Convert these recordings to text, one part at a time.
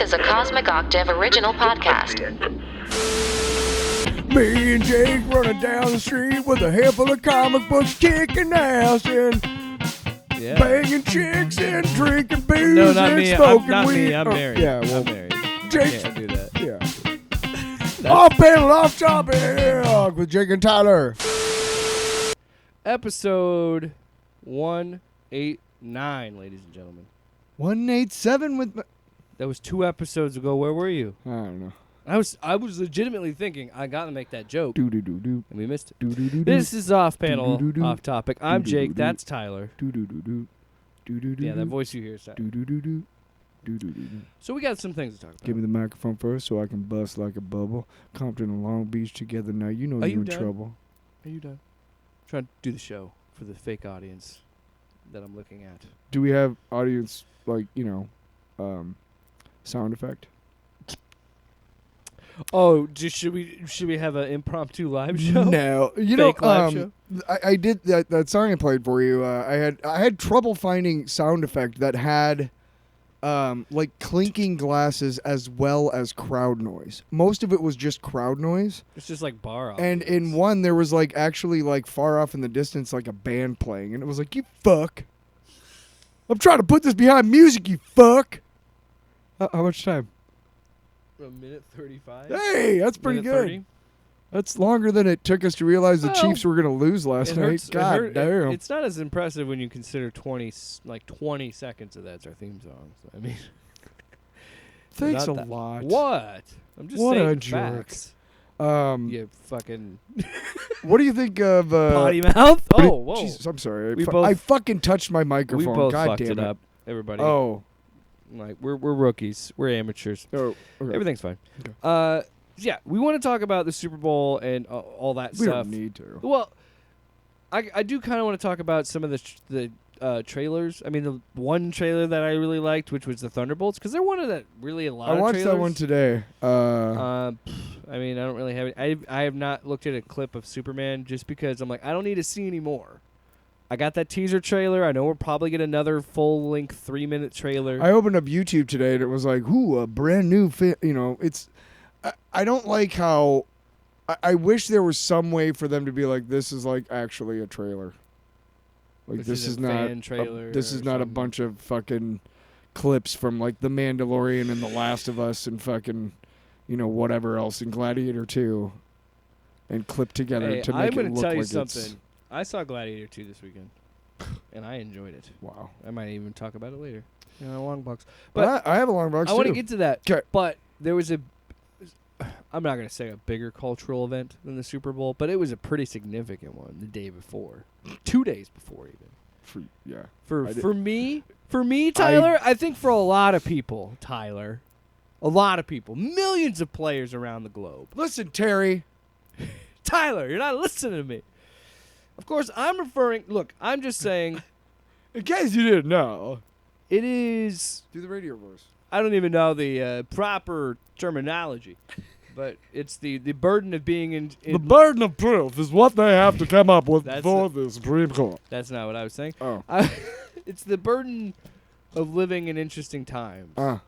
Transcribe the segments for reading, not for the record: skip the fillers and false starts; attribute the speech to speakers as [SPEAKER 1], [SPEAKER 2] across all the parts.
[SPEAKER 1] is a Cosmic Octave original podcast.
[SPEAKER 2] Me and Jake running down the street with a handful of comic books, kicking ass and banging chicks and drinking booze
[SPEAKER 3] No, not
[SPEAKER 2] and
[SPEAKER 3] me.
[SPEAKER 2] smoking
[SPEAKER 3] Not
[SPEAKER 2] weed.
[SPEAKER 3] me. I'm married.
[SPEAKER 2] Yeah, well,
[SPEAKER 3] I'm married.
[SPEAKER 2] Jake.
[SPEAKER 3] Can't do that.
[SPEAKER 2] Yeah. Off panel, off topic with Jake and Tyler.
[SPEAKER 3] Episode 189, ladies and gentlemen.
[SPEAKER 2] 187 with.
[SPEAKER 3] That was 2 episodes ago. Where were you?
[SPEAKER 2] I don't know.
[SPEAKER 3] I was legitimately thinking I gotta make that joke,
[SPEAKER 2] Do do do do.
[SPEAKER 3] and we missed it.
[SPEAKER 2] Do do do.
[SPEAKER 3] This is off panel,
[SPEAKER 2] Do-do-do-do.
[SPEAKER 3] off topic. I'm Jake.
[SPEAKER 2] Do-do-do-do.
[SPEAKER 3] That's Tyler.
[SPEAKER 2] Do do do do. Do do do.
[SPEAKER 3] Yeah, that voice you hear is that.
[SPEAKER 2] Do do do do. Do do do do.
[SPEAKER 3] So we got some things to talk about.
[SPEAKER 2] Give me the microphone first so I can bust like a bubble. Compton and Long Beach together now. You know
[SPEAKER 3] Are
[SPEAKER 2] you're
[SPEAKER 3] you
[SPEAKER 2] in
[SPEAKER 3] done?
[SPEAKER 2] trouble.
[SPEAKER 3] Are you done? Trying to do the show for the fake audience that I'm looking at.
[SPEAKER 2] Do we have audience, sound effect?
[SPEAKER 3] Oh, should we have an impromptu live show?
[SPEAKER 2] No.
[SPEAKER 3] Fake live show?
[SPEAKER 2] I did that song I played for you. I had trouble finding sound effect that had like clinking glasses as well as crowd noise. Most of it was just crowd noise.
[SPEAKER 3] It's just like bar
[SPEAKER 2] And
[SPEAKER 3] audience.
[SPEAKER 2] in one there was like actually like far off in the distance like a band playing, and it was like, you fuck. I'm trying to put this behind music, you fuck. How much time?
[SPEAKER 3] A minute 35.
[SPEAKER 2] Hey, that's pretty
[SPEAKER 3] Minute
[SPEAKER 2] good.
[SPEAKER 3] 30?
[SPEAKER 2] That's longer than it took us to realize the
[SPEAKER 3] Well,
[SPEAKER 2] Chiefs were going to lose last
[SPEAKER 3] It
[SPEAKER 2] night.
[SPEAKER 3] hurts- it
[SPEAKER 2] God
[SPEAKER 3] hurt-
[SPEAKER 2] damn.
[SPEAKER 3] It's not as impressive when you consider 20 seconds of that's our theme song. So, I mean,
[SPEAKER 2] Thanks a
[SPEAKER 3] not that-
[SPEAKER 2] lot.
[SPEAKER 3] What? I'm just
[SPEAKER 2] What a
[SPEAKER 3] saying
[SPEAKER 2] jerk.
[SPEAKER 3] facts.
[SPEAKER 2] You
[SPEAKER 3] fucking
[SPEAKER 2] what do you think of
[SPEAKER 3] potty mouth.
[SPEAKER 2] what do-
[SPEAKER 3] Oh, whoa.
[SPEAKER 2] Jesus, I'm sorry.
[SPEAKER 3] We both-
[SPEAKER 2] I fucking touched my
[SPEAKER 3] We
[SPEAKER 2] microphone.
[SPEAKER 3] both
[SPEAKER 2] God
[SPEAKER 3] fucked
[SPEAKER 2] damn
[SPEAKER 3] it up, everybody.
[SPEAKER 2] Oh.
[SPEAKER 3] Like we're rookies. We're amateurs.
[SPEAKER 2] Oh. Okay.
[SPEAKER 3] Everything's fine.
[SPEAKER 2] Okay.
[SPEAKER 3] Yeah, we want to talk about the Super Bowl and all that
[SPEAKER 2] We
[SPEAKER 3] stuff.
[SPEAKER 2] don't need to.
[SPEAKER 3] Well, I do kind of want to talk about some of the trailers. I mean, the one trailer that I really liked, which was the Thunderbolts, because they're one of that really a lot
[SPEAKER 2] I
[SPEAKER 3] of
[SPEAKER 2] watched that
[SPEAKER 3] trailers.
[SPEAKER 2] one today.
[SPEAKER 3] I mean, I don't really have it. I have not looked at a clip of Superman just because I'm like, I don't need to see any more. I got that teaser trailer. I know we'll probably get another full-length 3-minute trailer.
[SPEAKER 2] I opened up YouTube today and it was like, a brand new it's I don't like how I wish there was some way for them to be like, this is like actually a trailer. Like this is
[SPEAKER 3] a
[SPEAKER 2] not
[SPEAKER 3] fan trailer
[SPEAKER 2] this is
[SPEAKER 3] or
[SPEAKER 2] not a
[SPEAKER 3] something.
[SPEAKER 2] bunch of fucking clips from like The Mandalorian and The Last of Us and fucking whatever else in Gladiator 2 and clipped together
[SPEAKER 3] Hey,
[SPEAKER 2] to
[SPEAKER 3] I'm
[SPEAKER 2] make
[SPEAKER 3] gonna
[SPEAKER 2] it look
[SPEAKER 3] tell you
[SPEAKER 2] like
[SPEAKER 3] something.
[SPEAKER 2] it's
[SPEAKER 3] I saw Gladiator 2 this weekend, and I enjoyed it.
[SPEAKER 2] wow.
[SPEAKER 3] I might even talk about it later. Long box.
[SPEAKER 2] But I have a long box
[SPEAKER 3] I want to
[SPEAKER 2] too.
[SPEAKER 3] get to that.
[SPEAKER 2] 'Kay.
[SPEAKER 3] But there was I'm not going to say a bigger cultural event than the Super Bowl, but it was a pretty significant one the day before. 2 days before even. For me, Tyler, I think for a lot of people, Tyler, a lot of people, millions of players around the globe.
[SPEAKER 2] Listen, Terry.
[SPEAKER 3] Tyler, you're not listening to me. Of course, I'm just saying
[SPEAKER 2] In case you didn't know.
[SPEAKER 3] it is,
[SPEAKER 2] Do the radio voice.
[SPEAKER 3] I don't even know the proper terminology, but it's the burden of being in
[SPEAKER 2] The burden of proof is what they have to come up with
[SPEAKER 3] That's
[SPEAKER 2] for the Supreme Court.
[SPEAKER 3] That's not what I was saying.
[SPEAKER 2] Oh.
[SPEAKER 3] It's the burden of living in interesting times.
[SPEAKER 2] Uh,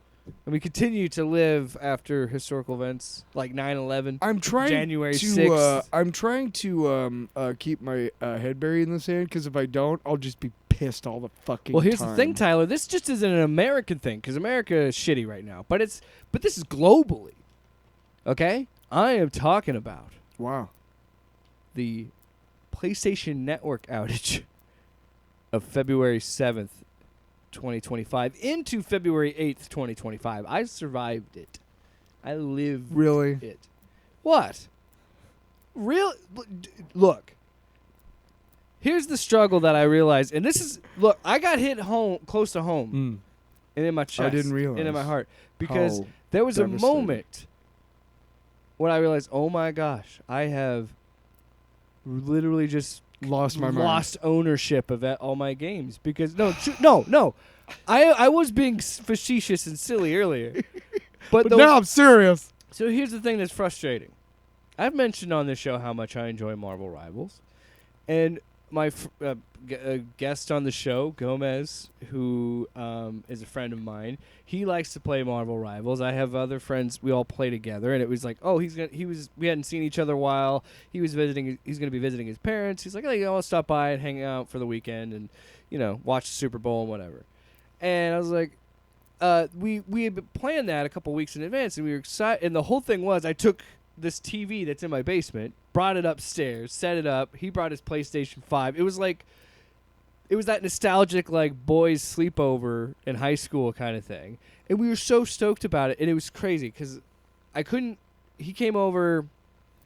[SPEAKER 3] And we continue to live after historical events like 9/11.
[SPEAKER 2] I'm trying
[SPEAKER 3] January
[SPEAKER 2] to
[SPEAKER 3] 6th.
[SPEAKER 2] I'm trying to keep my head buried in the sand, because if I don't, I'll just be pissed all the fucking
[SPEAKER 3] Well, here's
[SPEAKER 2] time.
[SPEAKER 3] the thing, Tyler. This just isn't an American thing because America is shitty right now. But this is globally. Okay? I am talking about
[SPEAKER 2] Wow.
[SPEAKER 3] the PlayStation Network outage of February 7th, 2025 into February 8th, 2025. I survived it. I lived
[SPEAKER 2] Really?
[SPEAKER 3] it. What? Look. Here's the struggle that I realized, and this is I got hit close to home, and in my chest,
[SPEAKER 2] didn't realize
[SPEAKER 3] and in my heart, because
[SPEAKER 2] how
[SPEAKER 3] there was a
[SPEAKER 2] devastating.
[SPEAKER 3] moment when I realized, oh my gosh, I have literally just
[SPEAKER 2] Lost my mind.
[SPEAKER 3] lost ownership of all my games because no, I was being facetious and silly earlier, but
[SPEAKER 2] now I'm serious.
[SPEAKER 3] so here's the thing that's frustrating. I've mentioned on this show how much I enjoy Marvel Rivals, and guest on the show, Gomez, who is a friend of mine, he likes to play Marvel Rivals. I have other friends. We all play together, and it was like, oh, we hadn't seen each other a while. He's going to be visiting his parents. He's like, hey, I'll stop by and hang out for the weekend and, watch the Super Bowl and whatever. And I was like, we had planned that a couple weeks in advance, and we were excited. And the whole thing was, I took this TV that's in my basement, brought it upstairs, set it up. He brought his PlayStation 5. It was that nostalgic, like, boys sleepover in high school kind of thing. And we were so stoked about it, and it was crazy because he came over,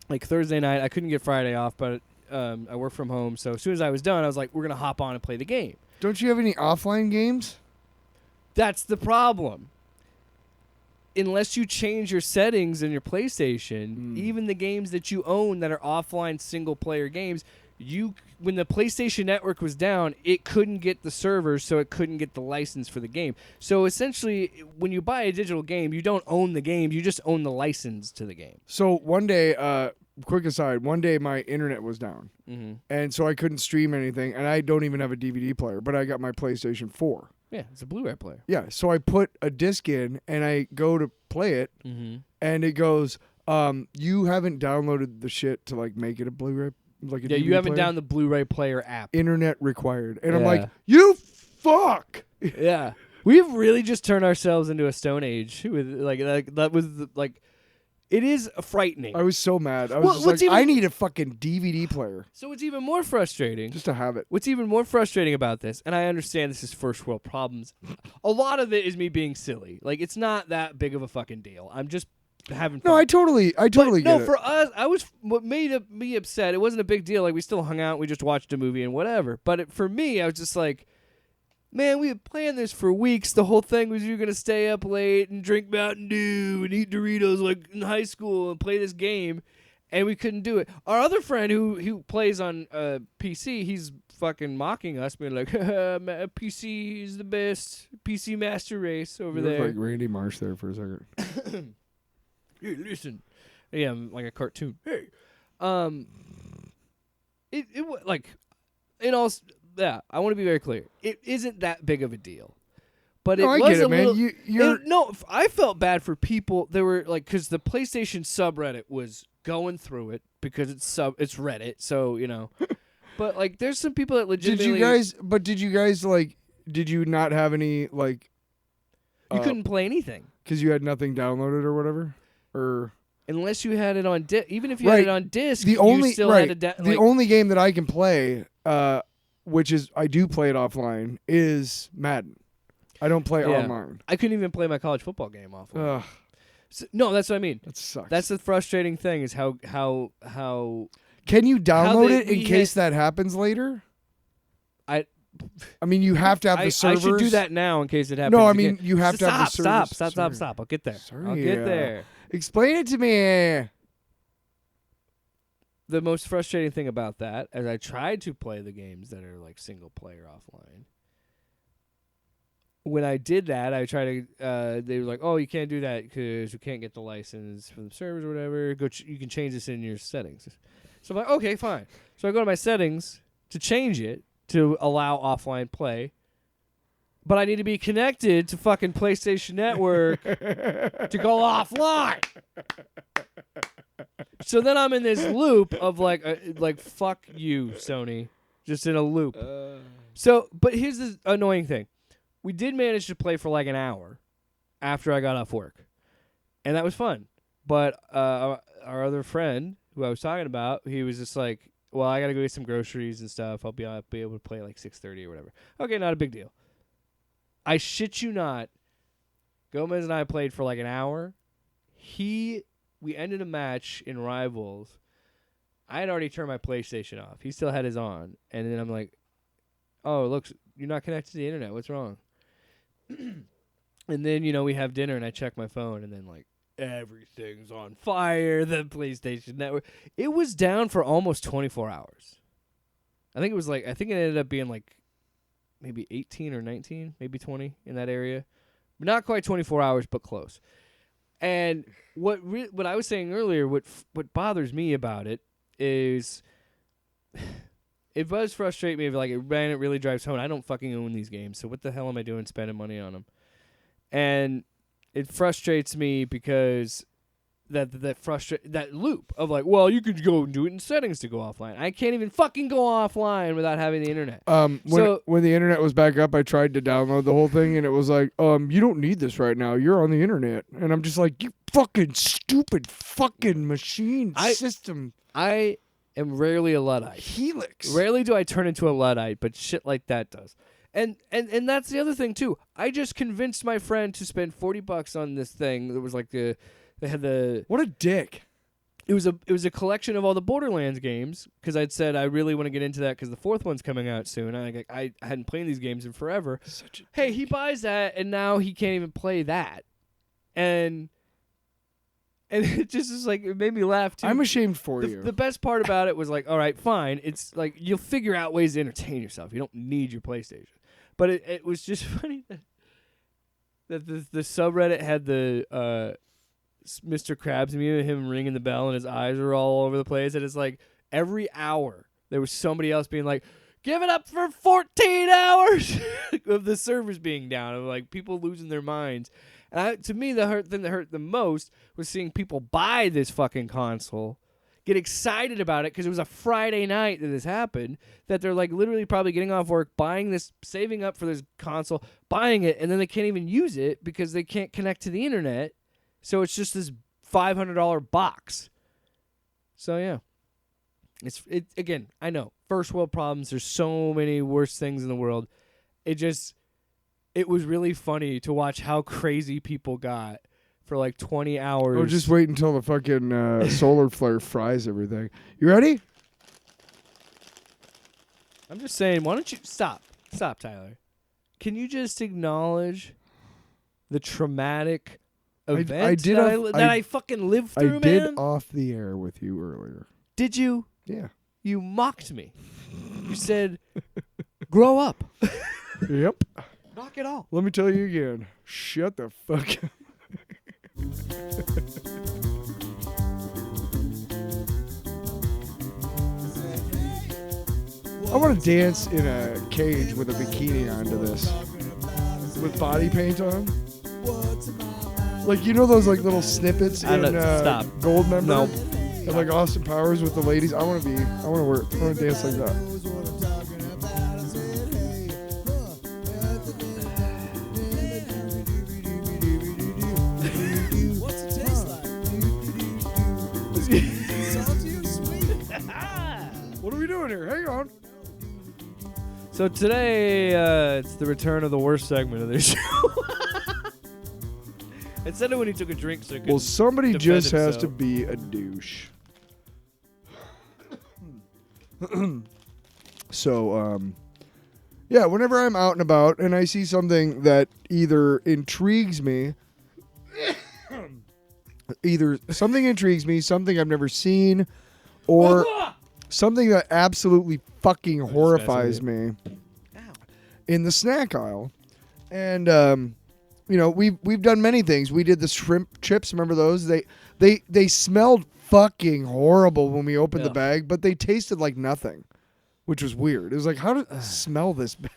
[SPEAKER 3] like, Thursday night. I couldn't get Friday off, but I work from home. So as soon as I was done, I was like, we're going to hop on and play the game.
[SPEAKER 2] Don't you have any offline games?
[SPEAKER 3] That's the problem. Unless you change your settings in your PlayStation, even the games that you own that are offline single-player games, when the PlayStation Network was down, it couldn't get the servers, so it couldn't get the license for the game. So essentially, when you buy a digital game, you don't own the game, you just own the license to the game.
[SPEAKER 2] So one day, quick aside, one day my internet was down, and so I couldn't stream anything, and I don't even have a DVD player, but I got my PlayStation 4.
[SPEAKER 3] Yeah, it's a Blu-ray player.
[SPEAKER 2] Yeah, so I put a disc in, and I go to play it, and it goes, you haven't downloaded the shit to, like, make it a Blu-ray, like a DVD
[SPEAKER 3] you haven't
[SPEAKER 2] player?
[SPEAKER 3] downloaded the Bluray player app.
[SPEAKER 2] Internet required. And I'm like, you fuck!
[SPEAKER 3] Yeah. We've really just turned ourselves into a Stone Age. With that was, it is frightening.
[SPEAKER 2] I was so mad. I was just like, I need a fucking DVD player.
[SPEAKER 3] So it's even more frustrating.
[SPEAKER 2] Just to have it.
[SPEAKER 3] What's even more frustrating about this, and I understand this is first world problems, a lot of it is me being silly. Like, it's not that big of a fucking deal. I'm just having fun.
[SPEAKER 2] No, I totally get it.
[SPEAKER 3] No, for us, what made me upset, it wasn't a big deal. Like, we still hung out, we just watched a movie and whatever. But for me, I was just like, man, we had planned this for weeks. The whole thing was you're going to stay up late and drink Mountain Dew and eat Doritos like in high school and play this game, and we couldn't do it. Our other friend who plays on PC, he's fucking mocking us, being like, PC is the best. PC Master Race over there.
[SPEAKER 2] Like Randy Marsh there for a second.
[SPEAKER 3] Hey, listen. Yeah, I'm like a cartoon. Hey. It like, in all... Yeah, I want to be very clear. It isn't that big of a deal, but it was
[SPEAKER 2] I get it,
[SPEAKER 3] a
[SPEAKER 2] man.
[SPEAKER 3] little. I felt bad for people. They were like, because the PlayStation subreddit was going through it because it's Reddit, so But like, there's some people that legitimately.
[SPEAKER 2] Did you guys like? Did you not have any like?
[SPEAKER 3] You couldn't play anything
[SPEAKER 2] because you had nothing downloaded or whatever, or.
[SPEAKER 3] Unless you had it on disc, even if you had it on disc,
[SPEAKER 2] the only
[SPEAKER 3] had to
[SPEAKER 2] the only game that I can play, which is I do play it offline, is Madden. I don't play online.
[SPEAKER 3] I couldn't even play my college football game offline. So, no, that's what I mean.
[SPEAKER 2] That sucks.
[SPEAKER 3] That's the frustrating thing is how.
[SPEAKER 2] Can you download it in case that happens later? I mean, you have to have the servers.
[SPEAKER 3] I should do that now in case it happens.
[SPEAKER 2] No, I mean you have to have the servers.
[SPEAKER 3] Stop. I'll get there. I'll get there.
[SPEAKER 2] Explain it to me.
[SPEAKER 3] The most frustrating thing about that, as I tried to play the games that are like single player offline, when I did that, I tried to. They were like, "Oh, you can't do that because you can't get the license from the servers or whatever. You can change this in your settings." So I'm like, "Okay, fine." So I go to my settings to change it to allow offline play. But I need to be connected to fucking PlayStation Network to go offline. So then I'm in this loop of like fuck you, Sony, just in a loop. So, but here's the annoying thing: we did manage to play for like an hour after I got off work, and that was fun. But our other friend who I was talking about, he was just like, "Well, I gotta go get some groceries and stuff. I'll be able to play like 6:30 or whatever." Okay, not a big deal. I shit you not, Gomez and I played for like an hour. We ended a match in Rivals. I had already turned my PlayStation off. He still had his on. And then I'm like, oh, look, you're not connected to the internet. What's wrong? And then, we have dinner and I check my phone and then like everything's on fire. The PlayStation Network. It was down for almost 24 hours. I think it ended up being like maybe 18 or 19, maybe 20 in that area. Not quite 24 hours, but close. And what I was saying earlier, what bothers me about it is it does frustrate me. Like, man, it really drives home. I don't fucking own these games, so what the hell am I doing spending money on them? And it frustrates me because that loop of like, well, you could go and do it in settings to go offline. I can't even fucking go offline without having the internet.
[SPEAKER 2] When the internet was back up, I tried to download the whole thing, and it was like, you don't need this right now. You're on the internet, and I'm just like, you fucking stupid fucking machine system.
[SPEAKER 3] I am rarely a Luddite.
[SPEAKER 2] Helix.
[SPEAKER 3] Rarely do I turn into a Luddite, but shit like that does. And that's the other thing too. I just convinced my friend to spend $40 on this thing. That was like they had the
[SPEAKER 2] what a dick.
[SPEAKER 3] It was a collection of all the Borderlands games because I'd said I really want to get into that because the fourth one's coming out soon. And I hadn't played these games in forever. Hey, he buys that and now he can't even play that, and it just is like it made me laugh too.
[SPEAKER 2] I'm ashamed for you.
[SPEAKER 3] The best part about it was like, all right, fine. It's like you'll figure out ways to entertain yourself. You don't need your PlayStation. But it was just funny that the subreddit had the Mr. Krabs meme of him ringing the bell and his eyes are all over the place. And it's like every hour there was somebody else being like, give it up for 14 hours of the servers being down, of like people losing their minds. And to me, the thing that hurt the most was seeing people buy this fucking console, get excited about it because it was a Friday night that this happened, that they're like literally probably getting off work, buying this, saving up for this console, buying it, and then they can't even use it because they can't connect to the internet. So it's just this $500 box. So yeah. Again, I know. First world problems, there's so many worse things in the world. It was really funny to watch how crazy people got for like 20 hours.
[SPEAKER 2] Oh, just wait until the fucking solar flare fries everything. You ready?
[SPEAKER 3] I'm just saying, why don't you stop? Stop, Tyler. Can you just acknowledge the traumatic event I fucking lived through,
[SPEAKER 2] man? I did off the air with you earlier.
[SPEAKER 3] Did you?
[SPEAKER 2] Yeah.
[SPEAKER 3] You mocked me. You said, grow up.
[SPEAKER 2] Yep.
[SPEAKER 3] Knock it off.
[SPEAKER 2] Let me tell you again. Shut the fuck up. I want to dance in a cage with a bikini onto this, with body paint on. Like, you know those like little snippets in Goldmember?
[SPEAKER 3] Nope.
[SPEAKER 2] And like Austin Powers with the ladies. I want to dance like that. What are we doing here? Hang on.
[SPEAKER 3] So today, it's the return of the worst segment of this show. I said it when he took a drink, so
[SPEAKER 2] well, somebody just has to be a douche. So, yeah, whenever I'm out and about and I see something that either intrigues me, something I've never seen, or something that absolutely fucking horrifies me in the snack aisle. And, you know, we've done many things. We did the shrimp chips. Remember those? They smelled fucking horrible when we opened the bag, but they tasted like nothing, which was weird. It was like, how does it smell this bad?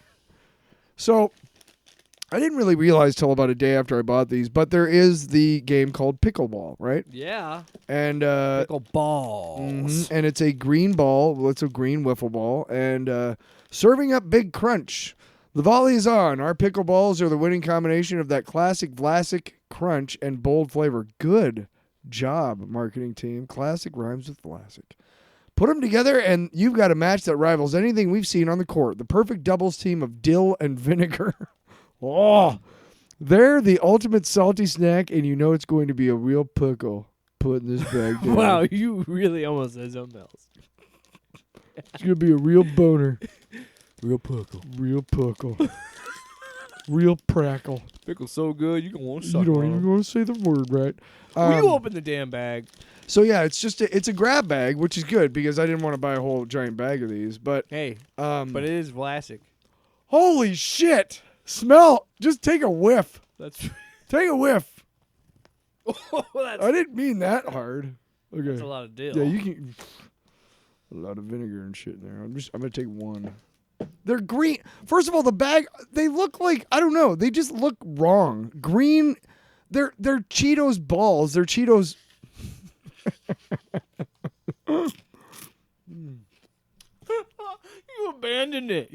[SPEAKER 2] So I didn't really realize till about a day after I bought these, but there is the game called Pickleball, right?
[SPEAKER 3] Yeah.
[SPEAKER 2] And
[SPEAKER 3] Pickleball.
[SPEAKER 2] Mm-hmm, and it's a green ball. Well, it's a green wiffle ball. And serving up Big Crunch. The volley is on. Our pickleballs are the winning combination of that classic Vlasic crunch and bold flavor. Good job, marketing team. Classic rhymes with Vlasic. Put them together, and you've got a match that rivals anything we've seen on the court. The perfect doubles team of dill and vinegar. Oh, they're the ultimate salty snack, and you know it's going to be a real pickle putting this bag down.
[SPEAKER 3] Wow, you really almost said something else.
[SPEAKER 2] It's going to be a real boner.
[SPEAKER 3] Real pickle.
[SPEAKER 2] Real pickle. Real prackle.
[SPEAKER 3] Pickle's so good, you can want to suck
[SPEAKER 2] You don't even want to say the word right.
[SPEAKER 3] Will you open the damn bag?
[SPEAKER 2] So, yeah, it's just it's a grab bag, which is good because I didn't want to buy a whole giant bag of these. But
[SPEAKER 3] hey, but it is Vlasic.
[SPEAKER 2] Holy shit. Smell. Just take a whiff. Take a whiff.
[SPEAKER 3] I
[SPEAKER 2] didn't mean that hard. Okay.
[SPEAKER 3] That's a lot of dill.
[SPEAKER 2] Yeah, you can. A lot of vinegar and shit in there. I'm gonna take one. They're green. First of all, the bag, they look like, I don't know. They just look wrong. Green. They're Cheetos balls. They're Cheetos.
[SPEAKER 3] You abandoned it.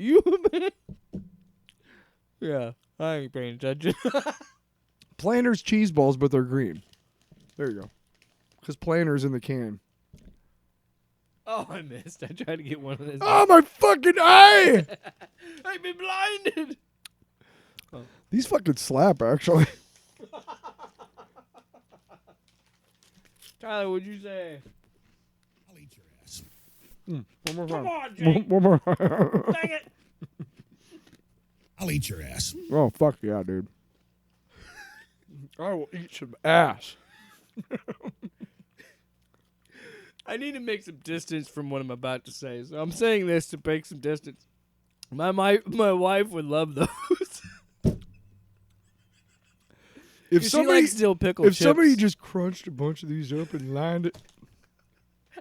[SPEAKER 3] Yeah, I ain't paying attention.
[SPEAKER 2] Planters cheese balls, but they're green. There you go. Because Planters in the can.
[SPEAKER 3] Oh, I missed. I tried to get one of those.
[SPEAKER 2] Oh, my fucking eye!
[SPEAKER 3] I've been blinded. Oh.
[SPEAKER 2] These fucking slap, actually.
[SPEAKER 3] Tyler, what'd you say?
[SPEAKER 4] I'll eat your ass.
[SPEAKER 2] One more time.
[SPEAKER 3] Come on, Jake.
[SPEAKER 2] One more.
[SPEAKER 3] Dang it.
[SPEAKER 4] I'll eat your ass.
[SPEAKER 2] Oh, fuck yeah, dude. I will eat some ass.
[SPEAKER 3] I need to make some distance from what I'm about to say, so I'm saying this to make some distance. My wife would love those.
[SPEAKER 2] If
[SPEAKER 3] she likes dill pickle chips.
[SPEAKER 2] somebody just crunched a bunch of these up and lined it,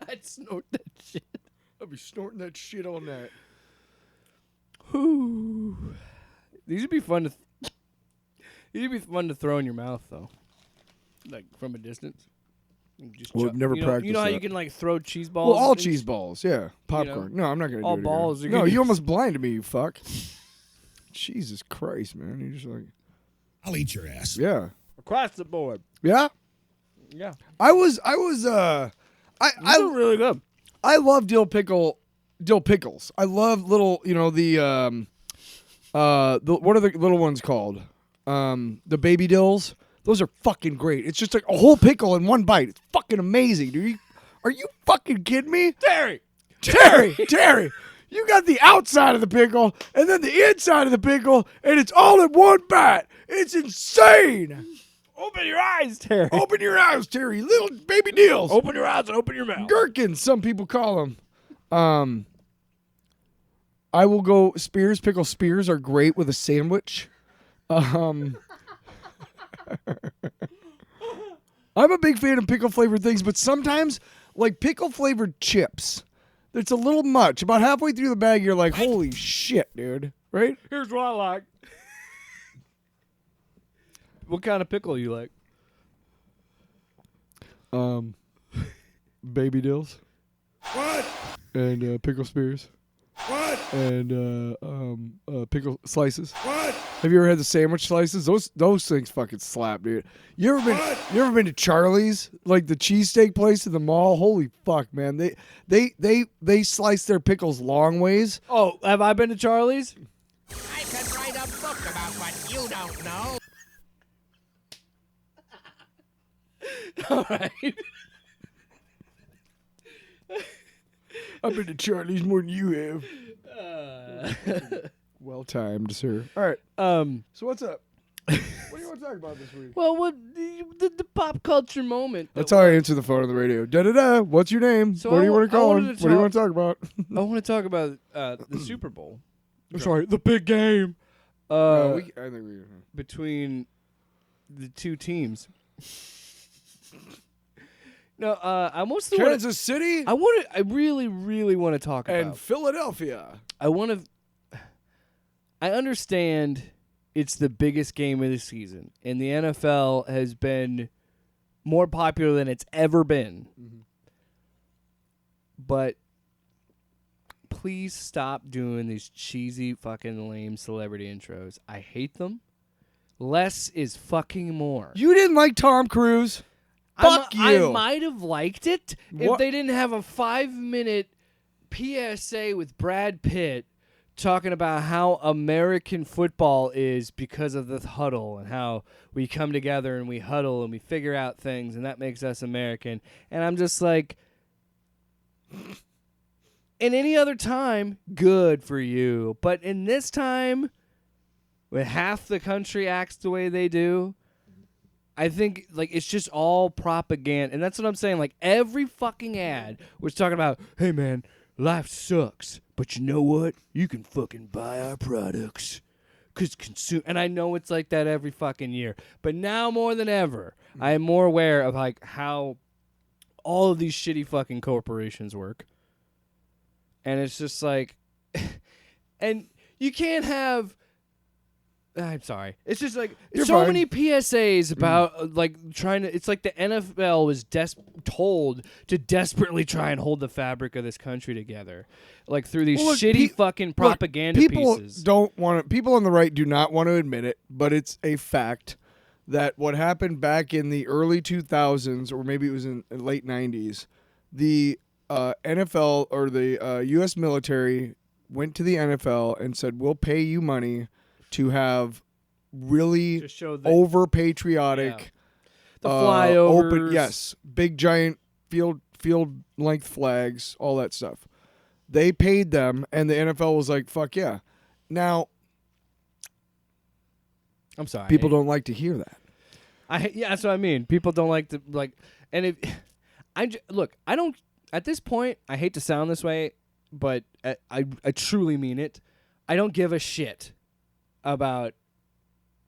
[SPEAKER 3] I'd snort that shit.
[SPEAKER 2] I'd be snorting that shit all night.
[SPEAKER 3] Whew. These would be fun to. These would be fun to throw in your mouth, though, like from a distance. Just
[SPEAKER 2] Well, never practiced
[SPEAKER 3] You know how
[SPEAKER 2] that.
[SPEAKER 3] you can like throw cheese balls?
[SPEAKER 2] Well, all
[SPEAKER 3] and things?
[SPEAKER 2] cheese balls, yeah. Popcorn. No, I'm not gonna
[SPEAKER 3] all
[SPEAKER 2] do it
[SPEAKER 3] balls
[SPEAKER 2] again.
[SPEAKER 3] are
[SPEAKER 2] No,
[SPEAKER 3] good.
[SPEAKER 2] you almost blinded me, you fuck. Jesus Christ, man. You're just like,
[SPEAKER 4] I'll eat your ass.
[SPEAKER 2] yeah.
[SPEAKER 3] Across the board.
[SPEAKER 2] Yeah?
[SPEAKER 3] Yeah.
[SPEAKER 2] I was
[SPEAKER 3] These are really good.
[SPEAKER 2] I love dill pickles. I love little, the what are the little ones called? The baby dills. Those are fucking great. It's just like a whole pickle in one bite. It's fucking amazing, dude. Are you fucking kidding me? Terry! You got the outside of the pickle and then the inside of the pickle, and it's all in one bite. It's insane.
[SPEAKER 3] Open your eyes, Terry.
[SPEAKER 2] Open your eyes, Terry. Little baby deals.
[SPEAKER 3] Open your eyes and open your mouth.
[SPEAKER 2] Gherkins, some people call them. I will go Spears. Pickle Spears are great with a sandwich. I'm a big fan of pickle flavored things, but sometimes, like pickle flavored chips, it's a little much. About halfway through the bag, you're like, holy shit, dude. Right?
[SPEAKER 3] Here's what I like. What kind of pickle you like?
[SPEAKER 2] Baby dills.
[SPEAKER 4] What?
[SPEAKER 2] And pickle Spears.
[SPEAKER 4] What?
[SPEAKER 2] And pickle slices.
[SPEAKER 4] What?
[SPEAKER 2] Have you ever had the sandwich slices? Those things fucking slap, dude. You ever been to Charlie's, like the cheesesteak place in the mall? Holy fuck, man! They slice their pickles long ways.
[SPEAKER 3] Oh, have I been to Charlie's?
[SPEAKER 4] I could write a book about what you don't know.
[SPEAKER 3] All right.
[SPEAKER 2] I've been to Charlie's more than you have. Well timed, sir. All right. So what's up? What do you want to talk about this week?
[SPEAKER 3] Well, what the pop culture moment?
[SPEAKER 2] That's how I answer the phone on the radio. Da da da. What's your name?
[SPEAKER 3] So
[SPEAKER 2] What do you want to call him?
[SPEAKER 3] wanted to
[SPEAKER 2] What do you want to talk about?
[SPEAKER 3] I want to talk about the Super Bowl.
[SPEAKER 2] Sorry, the big game. I think we.
[SPEAKER 3] Between the two teams. No, I mostly want
[SPEAKER 2] Kansas City
[SPEAKER 3] I really, really want to talk
[SPEAKER 2] and
[SPEAKER 3] about.
[SPEAKER 2] Philadelphia.
[SPEAKER 3] I understand it's the biggest game of the season, and the NFL has been more popular than it's ever been.
[SPEAKER 2] Mm-hmm.
[SPEAKER 3] But please stop doing these cheesy, fucking lame celebrity intros. I hate them. Less is fucking more.
[SPEAKER 2] You didn't like Tom Cruise? Fuck you.
[SPEAKER 3] I might have liked it if they didn't have a 5-minute PSA with Brad Pitt talking about how American football is because of the huddle and how we come together and we huddle and we figure out things and that makes us American. And I'm just like, in any other time, good for you. But in this time, when half the country acts the way they do, I think like it's just all propaganda. And that's what I'm saying. Like every fucking ad was talking about, hey man, life sucks, but you know what? You can fucking buy our products. And I know it's like that every fucking year. But now more than ever, I am more aware of like how all of these shitty fucking corporations work. And it's just like, and you can't have. I'm sorry. It's just like
[SPEAKER 2] You're
[SPEAKER 3] so
[SPEAKER 2] fine.
[SPEAKER 3] many PSAs about like trying to. It's like the NFL was told to desperately try and hold the fabric of this country together, like through these
[SPEAKER 2] Well, look,
[SPEAKER 3] shitty fucking propaganda
[SPEAKER 2] people
[SPEAKER 3] pieces.
[SPEAKER 2] don't want to. People on the right do not want to admit it, but it's a fact that what happened back in the early 2000s, or maybe it was in the late 90s, the NFL or the U.S. military went to the NFL and said, "We'll pay you money to have really
[SPEAKER 3] To show the-
[SPEAKER 2] over patriotic,
[SPEAKER 3] The flyovers.
[SPEAKER 2] open, yes, big giant field length flags, all that stuff." They paid them, and the NFL was like, "Fuck yeah!" Now,
[SPEAKER 3] I'm sorry.
[SPEAKER 2] people don't like to hear that.
[SPEAKER 3] Yeah, that's what I mean. People don't like to like, and if look, I don't. At this point, I hate to sound this way, but I truly mean it. I don't give a shit about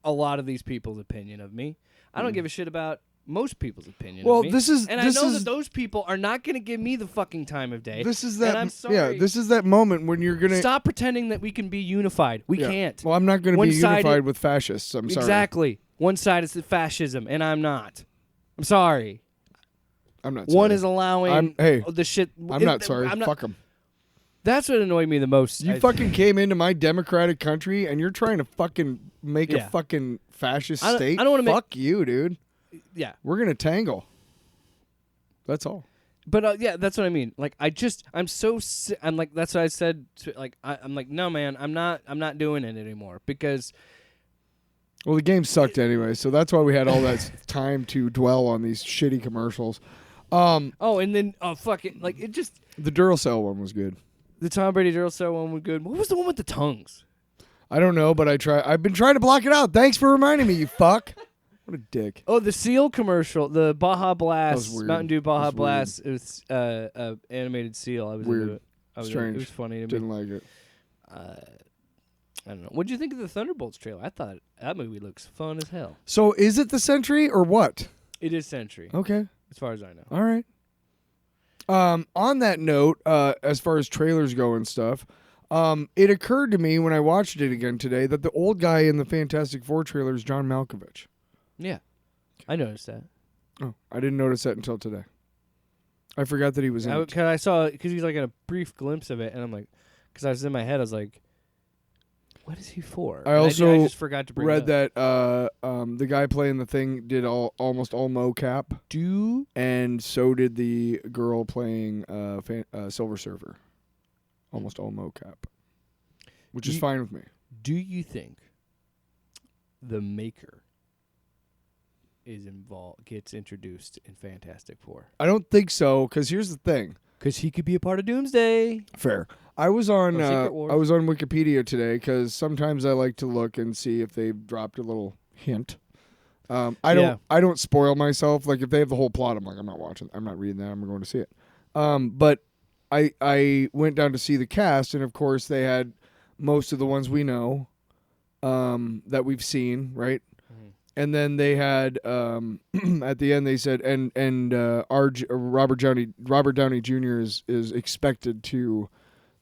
[SPEAKER 3] a lot of these people's opinion of me. I don't give a shit about most people's opinion
[SPEAKER 2] Well,
[SPEAKER 3] of me.
[SPEAKER 2] this is-
[SPEAKER 3] and
[SPEAKER 2] this
[SPEAKER 3] I know
[SPEAKER 2] is-
[SPEAKER 3] that those people are not going to give me the fucking time of day.
[SPEAKER 2] This is
[SPEAKER 3] and
[SPEAKER 2] that.
[SPEAKER 3] I'm sorry.
[SPEAKER 2] Yeah, this is that moment when you're gonna
[SPEAKER 3] Stop pretending that we can be unified. We
[SPEAKER 2] Yeah.
[SPEAKER 3] can't.
[SPEAKER 2] Well, I'm not gonna be
[SPEAKER 3] One-sided-
[SPEAKER 2] unified with fascists. I'm sorry.
[SPEAKER 3] Exactly. One side is fascism, and I'm not. I'm sorry.
[SPEAKER 2] I'm not. Sorry.
[SPEAKER 3] One is allowing
[SPEAKER 2] hey,
[SPEAKER 3] the shit.
[SPEAKER 2] I'm not sorry.
[SPEAKER 3] I'm not,
[SPEAKER 2] Fuck them.
[SPEAKER 3] That's what annoyed me the most.
[SPEAKER 2] You fucking came into my democratic country and you're trying to fucking make
[SPEAKER 3] Yeah.
[SPEAKER 2] a fucking fascist
[SPEAKER 3] I don't-
[SPEAKER 2] state.
[SPEAKER 3] I don't wanna make-
[SPEAKER 2] Fuck you, dude.
[SPEAKER 3] Yeah.
[SPEAKER 2] We're gonna tangle. That's all.
[SPEAKER 3] But yeah, that's what I mean. Like I'm so I'm like that's what I said. Like I'm like no man, I'm not doing it anymore because
[SPEAKER 2] Well, the game sucked anyway, so that's why we had all that time to dwell on these shitty commercials.
[SPEAKER 3] and then fuck it, like it just
[SPEAKER 2] The Duracell one was good.
[SPEAKER 3] the Tom Brady Duracell one was good. What was the one with the tongues?
[SPEAKER 2] I don't know, but I've been trying to block it out. Thanks for reminding me, you fuck. What a dick.
[SPEAKER 3] Oh, the Seal commercial, the Baja
[SPEAKER 2] was
[SPEAKER 3] Blast,
[SPEAKER 2] weird.
[SPEAKER 3] Mountain Dew
[SPEAKER 2] That
[SPEAKER 3] Baja
[SPEAKER 2] was
[SPEAKER 3] Blast. It was animated Seal. I was
[SPEAKER 2] Weird.
[SPEAKER 3] into it.
[SPEAKER 2] Strange.
[SPEAKER 3] It was funny to me.
[SPEAKER 2] Didn't like it.
[SPEAKER 3] I don't know. What did you think of the Thunderbolts trailer? I thought that movie looks fun as hell.
[SPEAKER 2] So is it the Sentry or what?
[SPEAKER 3] It is Sentry,
[SPEAKER 2] Okay.
[SPEAKER 3] as far as I know.
[SPEAKER 2] All right. On that note, as far as trailers go and stuff, it occurred to me when I watched it again today that the old guy in the Fantastic Four trailer is John Malkovich.
[SPEAKER 3] Yeah, I noticed that.
[SPEAKER 2] Oh, I didn't notice that until today. I forgot that he was in it.
[SPEAKER 3] Because I saw because he's like in a brief glimpse of it, and I'm like, because I was in my head, I was like, what is he for?
[SPEAKER 2] I
[SPEAKER 3] And
[SPEAKER 2] also
[SPEAKER 3] I just forgot to bring
[SPEAKER 2] read
[SPEAKER 3] it up.
[SPEAKER 2] that the guy playing the thing did almost all mocap,
[SPEAKER 3] Do
[SPEAKER 2] and so did the girl playing Silver Surfer. Almost all mocap, which is fine with me.
[SPEAKER 3] Do you think the Maker is involved, gets introduced in Fantastic Four?
[SPEAKER 2] I don't think so, because here's the thing.
[SPEAKER 3] Because he could be a part of Doomsday.
[SPEAKER 2] Fair. I was on
[SPEAKER 3] Secret Wars.
[SPEAKER 2] I was on Wikipedia today because sometimes I like to look and see if they've dropped a little hint. I don't spoil myself. Like if they have the whole plot, I'm like I'm not watching. I'm not reading that. I'm going to see it. But I went down to see the cast, and of course they had most of the ones we know that we've seen, right? And then they had at the end they said Robert Downey Jr. is expected to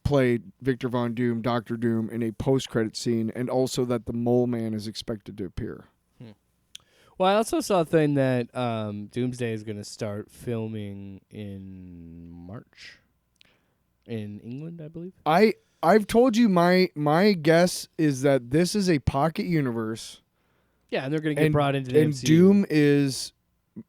[SPEAKER 2] play Victor Von Doom, Doctor Doom, in a post-credit scene, and also that the Mole Man is expected to appear.
[SPEAKER 3] Well, I also saw a thing that Doomsday is going to start filming in March in England, I believe.
[SPEAKER 2] I've told you my guess is that this is a pocket universe.
[SPEAKER 3] Yeah, and they're going to get brought into the
[SPEAKER 2] and
[SPEAKER 3] MCU.
[SPEAKER 2] Doom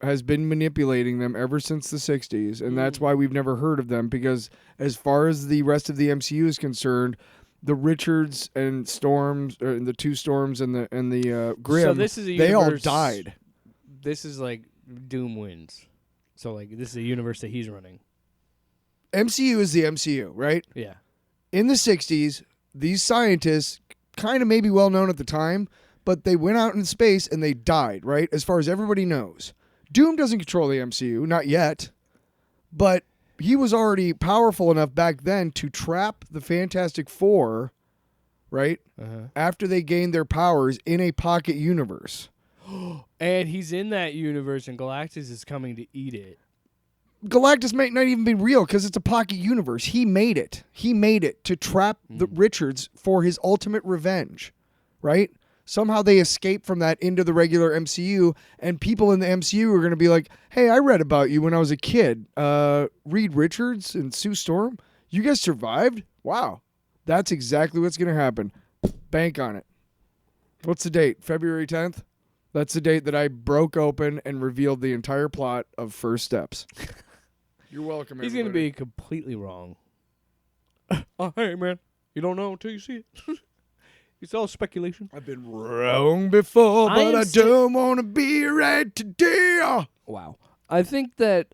[SPEAKER 2] has been manipulating them ever since the 60s, and that's why we've never heard of them, because as far as the rest of the MCU is concerned, the Richards and Storms, or the two Storms and the Grimm,
[SPEAKER 3] So this is a
[SPEAKER 2] they all
[SPEAKER 3] universe-
[SPEAKER 2] died.
[SPEAKER 3] This is like Doom wins. So like this is a universe that he's running.
[SPEAKER 2] MCU is the MCU, right?
[SPEAKER 3] Yeah.
[SPEAKER 2] In the 60s, these scientists, kind of maybe well known at the time, but they went out in space and they died, right? As far as everybody knows. Doom doesn't control the MCU, not yet, but he was already powerful enough back then to trap the Fantastic Four, right? After they gained their powers in a pocket universe.
[SPEAKER 3] And he's in that universe, and Galactus is coming to eat it.
[SPEAKER 2] Galactus might not even be real because it's a pocket universe. He made it. He made it to trap the Richards for his ultimate revenge, right? Somehow they escape from that into the regular MCU, and people in the MCU are going to be like, hey, I read about you when I was a kid. Reed Richards and Sue Storm, you guys survived? Wow. That's exactly what's going to happen. Bank on it. What's the date? February 10th? That's the date that I broke open and revealed the entire plot of First Steps. You're welcome,
[SPEAKER 3] He's going to be completely wrong. Hey, man. You don't know until you see it. It's all speculation.
[SPEAKER 2] I've been wrong before, but I don't want to be right today.
[SPEAKER 3] Wow. I think that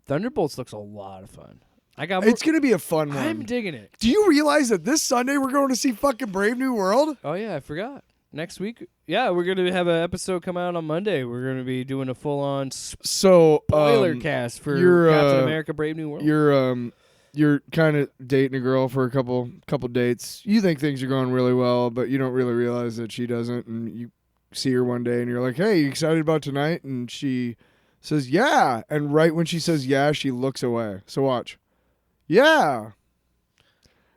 [SPEAKER 3] Thunderbolts looks a lot of fun.
[SPEAKER 2] It's going to be a fun one.
[SPEAKER 3] I'm digging it.
[SPEAKER 2] Do you realize that this Sunday we're going to see fucking Brave New World?
[SPEAKER 3] Oh, yeah, I forgot. Next week? Yeah, we're going to have an episode come out on Monday. We're going to be doing a full-on spoiler cast for Captain America Brave New World.
[SPEAKER 2] You're kind of dating a girl for a couple dates. You think things are going really well, but you don't really realize that she doesn't. And you see her one day, and you're like, "Hey, you excited about tonight?" And she says, "Yeah." And right when she says "yeah," she looks away. So watch. Yeah,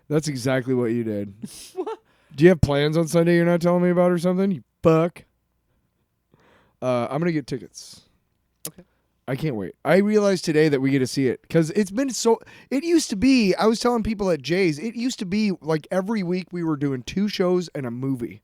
[SPEAKER 2] that's exactly what you did.
[SPEAKER 3] What?
[SPEAKER 2] Do you have plans on Sunday you're not telling me about or something? You fuck. I'm gonna get tickets.
[SPEAKER 3] Okay.
[SPEAKER 2] I can't wait. I realized today that we get to see it because it's been so. It used to be. I was telling people at Jay's. It used to be like every week we were doing 2 shows and a movie.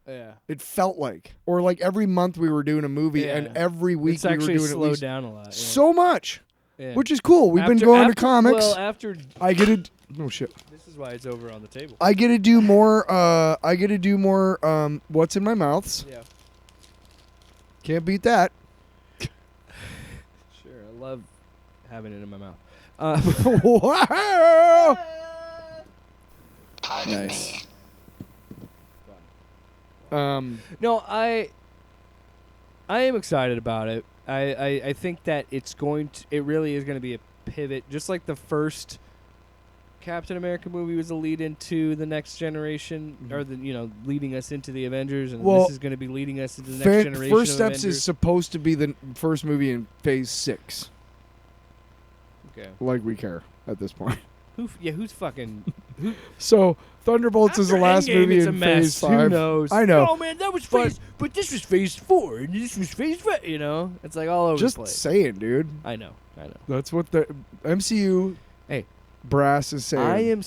[SPEAKER 3] Yeah.
[SPEAKER 2] It felt like, or like every month we were doing a movie, and every week we were doing
[SPEAKER 3] slowed
[SPEAKER 2] at least
[SPEAKER 3] down a lot. Yeah.
[SPEAKER 2] so much, which is cool. We've been going to comics.
[SPEAKER 3] Well, after
[SPEAKER 2] I get to. Oh shit.
[SPEAKER 3] This is why it's over on the table.
[SPEAKER 2] I get to do more. I get to do more. What's in my mouths?
[SPEAKER 3] Yeah.
[SPEAKER 2] Can't beat that.
[SPEAKER 3] I love having it in my mouth.
[SPEAKER 2] Wow! Nice.
[SPEAKER 3] No, I am excited about it. I think that it really is going to be a pivot, just like the first Captain America movie was a lead into the next generation, or leading us into the Avengers, and this is going to be leading us into the next generation.
[SPEAKER 2] First Steps is supposed to be the first movie in Phase 6.
[SPEAKER 3] Okay.
[SPEAKER 2] Like we care at this point.
[SPEAKER 3] Who's fucking?
[SPEAKER 2] So Thunderbolts is the last movie in Phase 5.
[SPEAKER 3] Who knows?
[SPEAKER 2] I know.
[SPEAKER 3] Oh man, that was but this was Phase 4, and this was Phase 5. It's like all over the place.
[SPEAKER 2] Just saying, dude.
[SPEAKER 3] I know.
[SPEAKER 2] That's what the MCU brass is saying.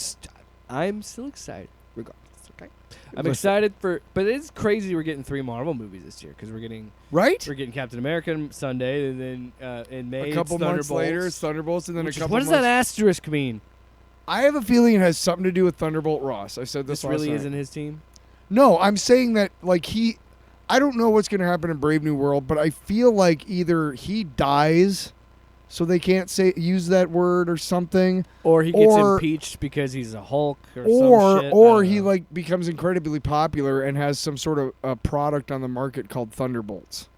[SPEAKER 3] I'm still excited. Regardless, okay. I'm excited but it's crazy we're getting 3 Marvel movies this year because we're getting Captain America on Sunday, and then in May
[SPEAKER 2] a couple months later it's Thunderbolts, and then a couple.
[SPEAKER 3] What does that asterisk mean?
[SPEAKER 2] I have a feeling it has something to do with Thunderbolt Ross. I said this last
[SPEAKER 3] really
[SPEAKER 2] night.
[SPEAKER 3] isn't his team.
[SPEAKER 2] No, I'm saying that I don't know what's going to happen in Brave New World, but I feel like either he dies, so they can't use that word or something,
[SPEAKER 3] or he gets impeached because he's a Hulk, or
[SPEAKER 2] he becomes incredibly popular and has some sort of a product on the market called Thunderbolts,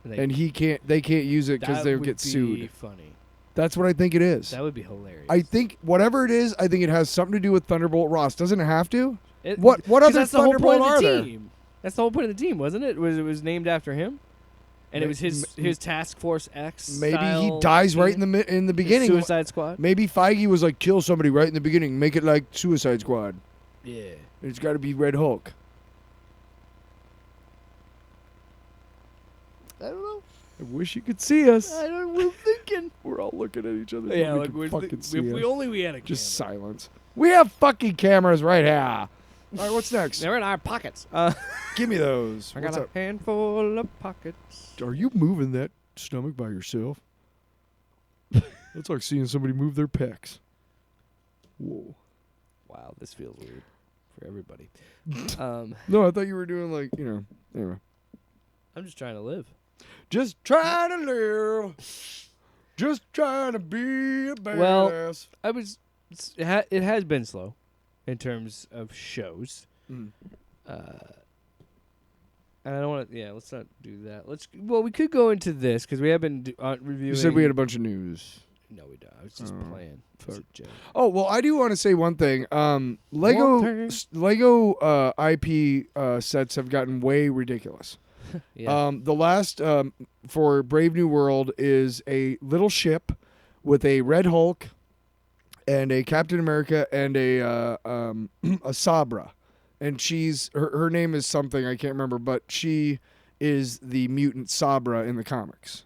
[SPEAKER 2] and they can't use it because they'll get sued.
[SPEAKER 3] That would be funny.
[SPEAKER 2] That's what I think it is.
[SPEAKER 3] That would be hilarious.
[SPEAKER 2] I think whatever it is, I think it has something to do with Thunderbolt Ross. Doesn't it have to? What other Thunderbolt are there?
[SPEAKER 3] That's the whole point of the team, wasn't it? It was named after him, and it was his Task Force X.
[SPEAKER 2] Maybe he dies right in the beginning.
[SPEAKER 3] Suicide Squad.
[SPEAKER 2] Maybe Feige was like, kill somebody right in the beginning, make it like Suicide Squad.
[SPEAKER 3] Yeah,
[SPEAKER 2] it's got to be Red Hulk.
[SPEAKER 3] I don't know.
[SPEAKER 2] I wish you could see us.
[SPEAKER 3] We're thinking.
[SPEAKER 2] We're all looking at each other.
[SPEAKER 3] Yeah,
[SPEAKER 2] we
[SPEAKER 3] only we had a
[SPEAKER 2] just camera. Silence. We have fucking cameras right here. All right, what's next?
[SPEAKER 3] They're in our pockets.
[SPEAKER 2] Give me those.
[SPEAKER 3] I got a handful of pockets.
[SPEAKER 2] Are you moving that stomach by yourself? That's like seeing somebody move their pecs. Whoa.
[SPEAKER 3] Wow, this feels weird for everybody.
[SPEAKER 2] No, I thought you were doing anyway.
[SPEAKER 3] I'm just trying to live.
[SPEAKER 2] Just trying to live. Just trying to be a badass.
[SPEAKER 3] Well, it has been slow in terms of shows. And I don't want to. Yeah, let's not do that. We could go into this because we have been reviewing.
[SPEAKER 2] You said we had a bunch of news.
[SPEAKER 3] No, we don't. I was just playing.
[SPEAKER 2] Oh well, I do want to say one thing. Lego IP sets have gotten way ridiculous.
[SPEAKER 3] Yeah.
[SPEAKER 2] The last for Brave New World is a little ship with a Red Hulk and a Captain America and a Sabra, and her name is something I can't remember, but she is the mutant Sabra in the comics.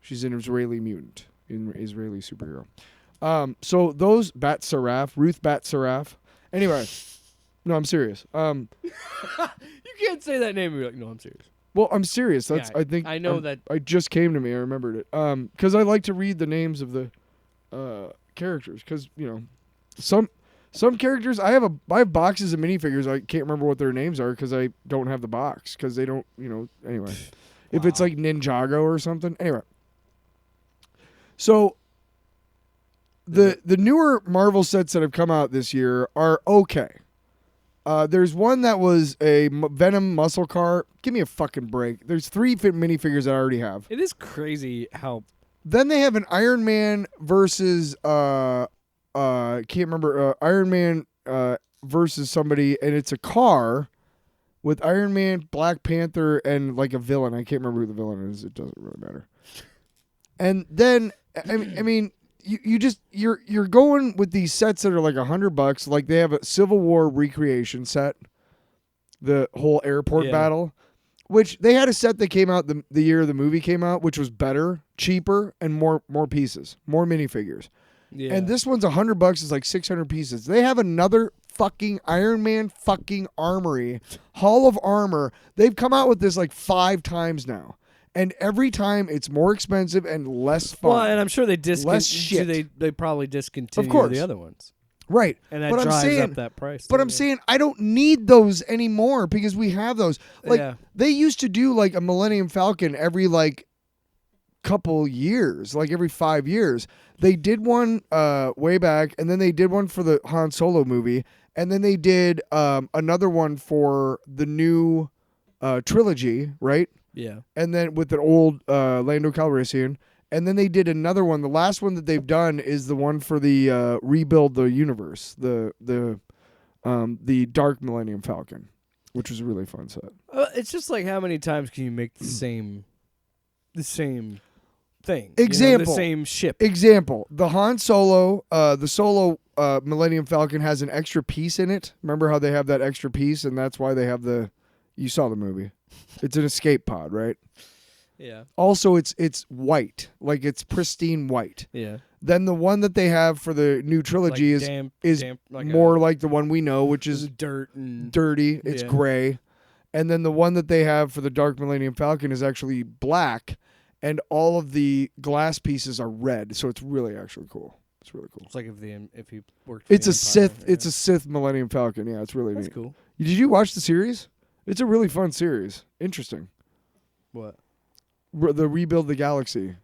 [SPEAKER 2] She's an Israeli mutant, an Israeli superhero. So those Ruth Bat Saraf. Anyway, no, I'm serious.
[SPEAKER 3] You can't say that name and be like, no, I'm serious.
[SPEAKER 2] Well, I'm serious.
[SPEAKER 3] Yeah,
[SPEAKER 2] I think
[SPEAKER 3] I know that.
[SPEAKER 2] I just came to me. I remembered it. Because I like to read the names of the characters. Because some characters I have boxes of minifigures. I can't remember what their names are because I don't have the box because they don't. Anyway, if it's like Ninjago or something. Anyway, so the newer Marvel sets that have come out this year are okay. There's one that was a Venom muscle car. Give me a fucking break. There's 3 minifigures that I already have.
[SPEAKER 3] It is crazy how.
[SPEAKER 2] Then they have an Iron Man versus can't remember Iron Man versus somebody, and it's a car with Iron Man, Black Panther, and like a villain. I can't remember who the villain is. It doesn't really matter. And then I mean. You're going with these sets that are like $100. Like they have a Civil War recreation set, the whole airport battle, which they had a set that came out the year the movie came out, which was better, cheaper, and more pieces, more minifigures.
[SPEAKER 3] Yeah.
[SPEAKER 2] And this one's $100. It's like 600 pieces. They have another fucking Iron Man fucking armory, Hall of Armor. They've come out with this like 5 times now. And every time it's more expensive and less fun.
[SPEAKER 3] Well, and I'm sure they
[SPEAKER 2] less shit.
[SPEAKER 3] They probably discontinue
[SPEAKER 2] Of course.
[SPEAKER 3] the other ones.
[SPEAKER 2] Right.
[SPEAKER 3] And that
[SPEAKER 2] but
[SPEAKER 3] drives up that price.
[SPEAKER 2] But I'm saying I don't need those anymore because we have those. Like they used to do like a Millennium Falcon every like couple years, like every 5 years. They did one way back, and then they did one for the Han Solo movie, and then they did another one for the new trilogy, right?
[SPEAKER 3] Yeah.
[SPEAKER 2] And then with the old Lando Calrissian. And then they did another one. The last one that they've done is the one for the Rebuild the Universe, the Dark Millennium Falcon, which was a really fun set.
[SPEAKER 3] It's just like how many times can you make the same thing?
[SPEAKER 2] Example.
[SPEAKER 3] The same ship.
[SPEAKER 2] Example. The Han Solo, the Solo Millennium Falcon has an extra piece in it. Remember how they have that extra piece, and that's why they have you saw the movie. It's an escape pod, right?
[SPEAKER 3] Yeah.
[SPEAKER 2] Also, it's white, like it's pristine white.
[SPEAKER 3] Yeah.
[SPEAKER 2] Then the one that they have for the new trilogy
[SPEAKER 3] like
[SPEAKER 2] is
[SPEAKER 3] like
[SPEAKER 2] more like the one we know, which is
[SPEAKER 3] dirt and
[SPEAKER 2] dirty. It's gray. And then the one that they have for the Dark Millennium Falcon is actually black, and all of the glass pieces are red. So it's really actually cool. It's really cool.
[SPEAKER 3] It's like if he worked.
[SPEAKER 2] It's a Sith. It's a Sith Millennium Falcon. Yeah, it's really neat.
[SPEAKER 3] That's cool.
[SPEAKER 2] Did you watch the series? It's a really fun series. Interesting.
[SPEAKER 3] What?
[SPEAKER 2] The Rebuild the Galaxy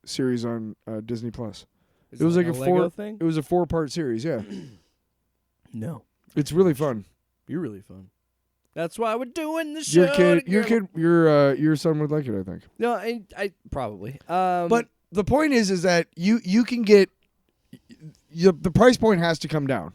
[SPEAKER 2] series on Disney Plus.
[SPEAKER 3] It
[SPEAKER 2] was like a
[SPEAKER 3] Lego thing.
[SPEAKER 2] It was a 4-part series. Yeah.
[SPEAKER 3] No.
[SPEAKER 2] It's really fun.
[SPEAKER 3] You're really fun. That's why we're doing the show.
[SPEAKER 2] Your son would like it, I think.
[SPEAKER 3] No, I probably.
[SPEAKER 2] But the point is that you can get the price point has to come down.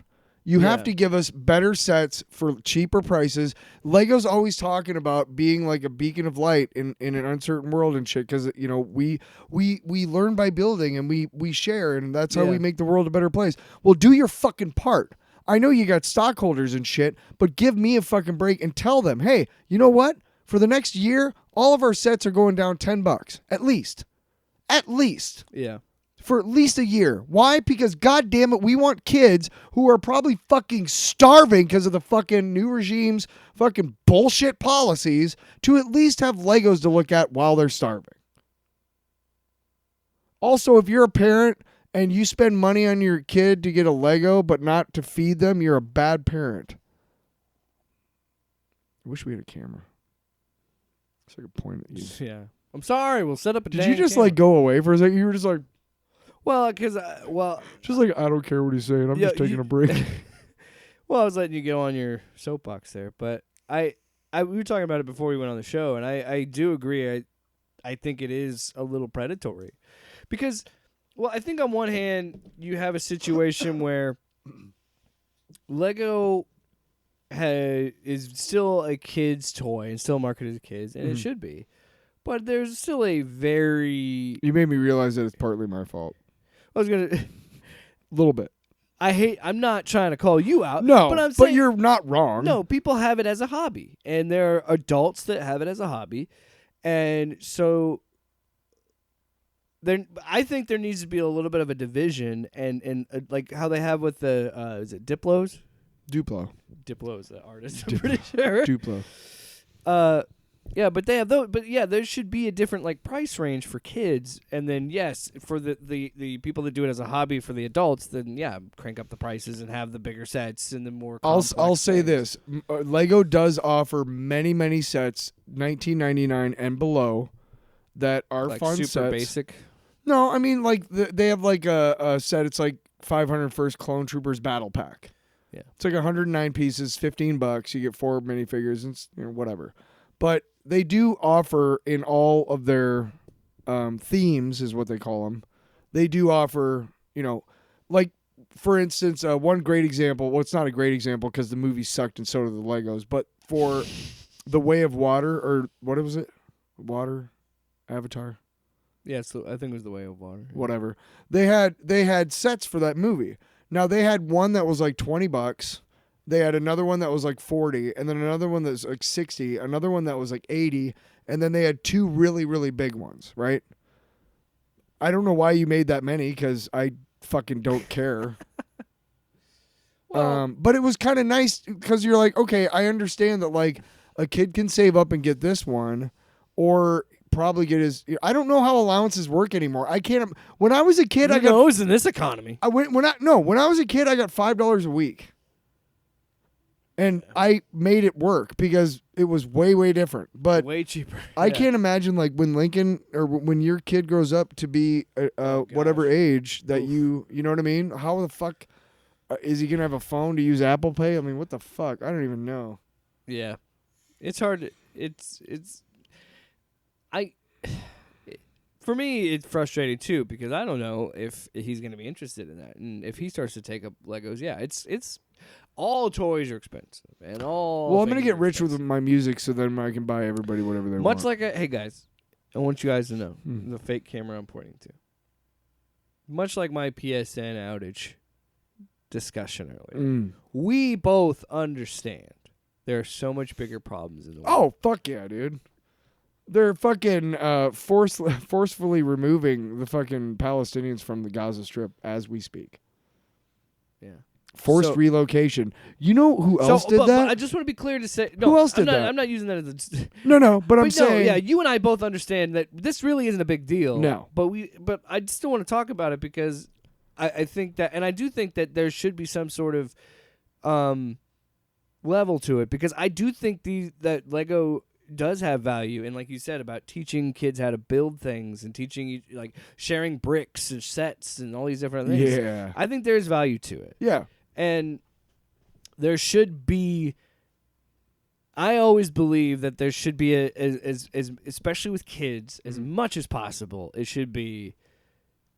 [SPEAKER 2] You have to give us better sets for cheaper prices. Lego's always talking about being like a beacon of light in an uncertain world and shit because we learn by building and we share, and that's how we make the world a better place. Well, do your fucking part. I know you got stockholders and shit, but give me a fucking break and tell them, hey, you know what? For the next year, all of our sets are going down $10 at least. At least.
[SPEAKER 3] Yeah.
[SPEAKER 2] For at least a year. Why? Because goddamn it, we want kids who are probably fucking starving because of the fucking new regime's fucking bullshit policies to at least have Legos to look at while they're starving. Also, if you're a parent and you spend money on your kid to get a Lego but not to feed them, you're a bad parent. I wish we had a camera. It's like a point at you.
[SPEAKER 3] Yeah. I'm sorry. We'll set up a
[SPEAKER 2] Did you just like go away for a second? You were just like...
[SPEAKER 3] Well, because
[SPEAKER 2] just like I don't care what he's saying. I'm just taking a break.
[SPEAKER 3] Well, I was letting you go on your soapbox there, but we were talking about it before we went on the show, and I do agree. I think it is a little predatory because, well, I think on one hand you have a situation where Lego is still a kid's toy and still marketed to kids, and it should be. But there's still a very...
[SPEAKER 2] You made me realize that it's partly my fault.
[SPEAKER 3] I was going to...
[SPEAKER 2] A little bit.
[SPEAKER 3] I'm not trying to call you out.
[SPEAKER 2] No,
[SPEAKER 3] but I'm saying,
[SPEAKER 2] you're not wrong.
[SPEAKER 3] No, people have it as a hobby, and there are adults that have it as a hobby, and so I think there needs to be a little bit of a division, and like how they have with the is it Diplos?
[SPEAKER 2] Duplo.
[SPEAKER 3] Diplo is the artist, I'm pretty sure.
[SPEAKER 2] Duplo.
[SPEAKER 3] Yeah, but they have those. But yeah, there should be a different like price range for kids, and then yes, for the people that do it as a hobby for the adults, then yeah, crank up the prices and have the bigger sets and the more.
[SPEAKER 2] I'll say
[SPEAKER 3] things.
[SPEAKER 2] this: Lego does offer many sets, $19.99 and below, that are
[SPEAKER 3] like
[SPEAKER 2] fun
[SPEAKER 3] super
[SPEAKER 2] sets.
[SPEAKER 3] basic.
[SPEAKER 2] No, I mean like they have like a set. It's like 501st Clone Troopers Battle Pack.
[SPEAKER 3] Yeah,
[SPEAKER 2] it's like 109 pieces, $15. You get 4 minifigures and whatever. But they do offer in all of their themes, is what they call them. They do offer, like for instance, one great example. Well, it's not a great example because the movie sucked and so did the Legos. But for The Way of Water, or what was it? Water, Avatar.
[SPEAKER 3] Yeah, so I think it was The Way of Water.
[SPEAKER 2] Whatever. They had sets for that movie. Now they had one that was like $20. They had another one that was like 40, and then another one that was like 60, another one that was like 80, and then they had 2 really, really big ones, right? I don't know why you made that many, because I fucking don't care.
[SPEAKER 3] Well,
[SPEAKER 2] but it was kind of nice, because you're like, okay, I understand that like a kid can save up and get this one, or probably get his... I don't know how allowances work anymore. I can't... When I was a kid,
[SPEAKER 3] I got... in this economy.
[SPEAKER 2] When I was a kid, I got $5 a week. And I made it work because it was way, way different. But
[SPEAKER 3] way cheaper.
[SPEAKER 2] I can't imagine like when Lincoln or when your kid grows up to be whatever age that you know what I mean? How the fuck is he going to have a phone to use Apple Pay? I mean, what the fuck? I don't even know.
[SPEAKER 3] Yeah. It's hard. For me, it's frustrating too because I don't know if he's going to be interested in that. And if he starts to take up Legos, yeah, it's all toys are expensive, and all.
[SPEAKER 2] Well, I'm gonna get rich with my music, so then I can buy everybody whatever they want.
[SPEAKER 3] Much like hey guys, I want you guys to know the fake camera I'm pointing to. Much like my PSN outage discussion earlier, we both understand there are so much bigger problems in the world.
[SPEAKER 2] Oh fuck yeah, dude! They're fucking forcefully removing the fucking Palestinians from the Gaza Strip as we speak.
[SPEAKER 3] Yeah.
[SPEAKER 2] Forced relocation. You know who else did that?
[SPEAKER 3] But I just want to be clear to say, no,
[SPEAKER 2] who else did that?
[SPEAKER 3] I'm not using that as a...
[SPEAKER 2] No, but I'm saying...
[SPEAKER 3] yeah, you and I both understand that this really isn't a big deal.
[SPEAKER 2] No.
[SPEAKER 3] But I still want to talk about it because I think that, and I do think that there should be some sort of level to it because I do think that Lego does have value, and like you said about teaching kids how to build things and teaching like sharing bricks and sets and all these different things.
[SPEAKER 2] Yeah.
[SPEAKER 3] I think there's value to it.
[SPEAKER 2] Yeah.
[SPEAKER 3] And there should be. I always believe that there should be as especially with kids, as much as possible. It should be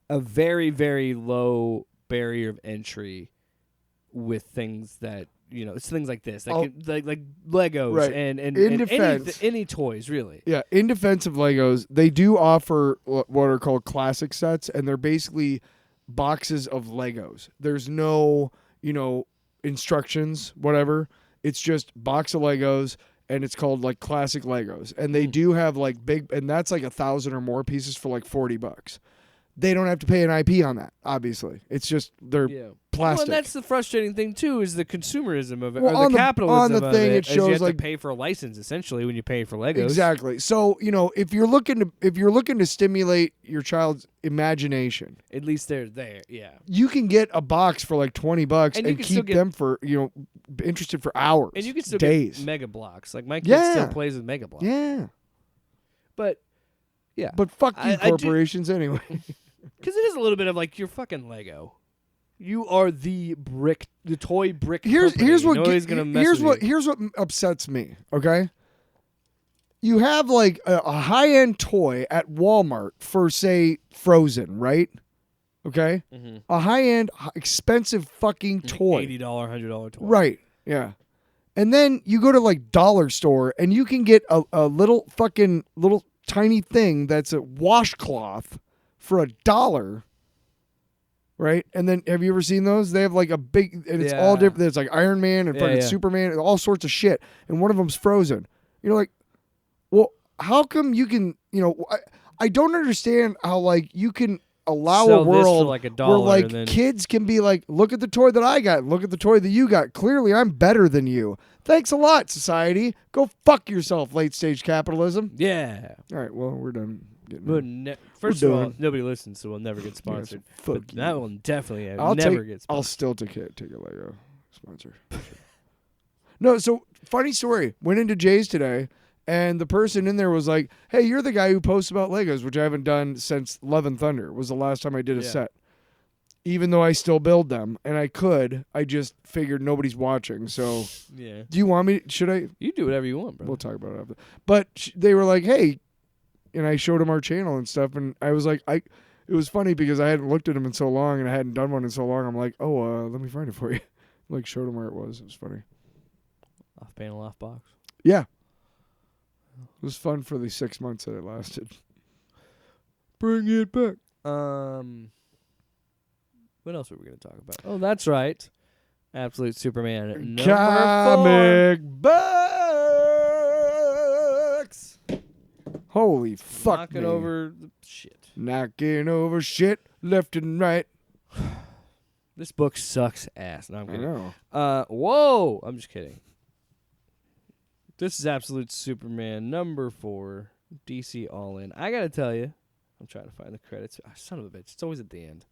[SPEAKER 3] a very, very low barrier of entry with things that it's things like this, like Legos
[SPEAKER 2] right.
[SPEAKER 3] and
[SPEAKER 2] in defense,
[SPEAKER 3] any toys really.
[SPEAKER 2] Yeah, in defense of Legos, they do offer what are called classic sets, and they're basically boxes of Legos. There's no instructions, whatever. It's just box of Legos, and it's called like classic Legos. And they do have like big, and that's like 1,000 or more pieces for like $40. They don't have to pay an IP on that, obviously. It's just they're plastic.
[SPEAKER 3] Well, and that's the frustrating thing too, is the consumerism of it,
[SPEAKER 2] well,
[SPEAKER 3] or the capitalism
[SPEAKER 2] on the thing,
[SPEAKER 3] of it.
[SPEAKER 2] It shows
[SPEAKER 3] you have
[SPEAKER 2] like
[SPEAKER 3] to pay for a license essentially when you pay for Legos.
[SPEAKER 2] Exactly. So if you're looking to stimulate your child's imagination,
[SPEAKER 3] at least they're there. Yeah.
[SPEAKER 2] You can get a box for like $20 and keep them for interested for hours.
[SPEAKER 3] And you can still
[SPEAKER 2] days.
[SPEAKER 3] get Mega Bloks. Like my kid still plays with Mega Bloks.
[SPEAKER 2] Yeah.
[SPEAKER 3] But yeah.
[SPEAKER 2] But fuck you, corporations anyway.
[SPEAKER 3] Because it is a little bit of like you're fucking Lego. You are the toy brick.
[SPEAKER 2] Here's what upsets me. Okay, you have like a high end toy at Walmart for say Frozen, right? Okay, a high end, expensive fucking toy,
[SPEAKER 3] $80, $100 toy,
[SPEAKER 2] right? Yeah, And then you go to like dollar store and you can get a little tiny thing that's a washcloth for $1. Right? And then have you ever seen those? They have like a big, and it's all different. It's like Iron Man and fucking Superman and all sorts of shit. And one of them's frozen. You're like, well, how come you can, I don't understand how like you can allow
[SPEAKER 3] Sell
[SPEAKER 2] a world
[SPEAKER 3] this for like $1
[SPEAKER 2] where like
[SPEAKER 3] and then
[SPEAKER 2] kids can be like, look at the toy that I got. Look at the toy that you got. Clearly I'm better than you. Thanks a lot, society. Go fuck yourself, late stage capitalism.
[SPEAKER 3] Yeah.
[SPEAKER 2] All right, well, we're done.
[SPEAKER 3] First of all, nobody listens, so we'll never get sponsored. But that will definitely never get sponsored.
[SPEAKER 2] I'll still take a Lego sponsor. No, so funny story. Went into Jay's today, and the person in there was like, "Hey, you're the guy who posts about Legos," which I haven't done since Love and Thunder. Was the last time I did a set. Even though I still build them, and I just figured nobody's watching. So,
[SPEAKER 3] yeah.
[SPEAKER 2] Do you want me? Should I?
[SPEAKER 3] You do whatever you want, bro.
[SPEAKER 2] We'll talk about it after. But they were like, "Hey." And I showed him our channel and stuff, and I was like, it was funny because I hadn't looked at him in so long, and I hadn't done one in so long. I'm like, let me find it for you. Like, showed him where it was. It was funny.
[SPEAKER 3] Off panel, off box.
[SPEAKER 2] Yeah. It was fun for the 6 months that it lasted. Bring it back.
[SPEAKER 3] What else were we going to talk about? Oh, that's right. Absolute Superman
[SPEAKER 2] Comic books. Holy fuck.
[SPEAKER 3] Knocking over the shit.
[SPEAKER 2] Knocking over shit left and right.
[SPEAKER 3] This book sucks ass. No, I'm kidding.
[SPEAKER 2] I know.
[SPEAKER 3] Whoa! I'm just kidding. This is Absolute Superman number 4, DC All In. I gotta tell you, I'm trying to find the credits. Son of a bitch. It's always at the end.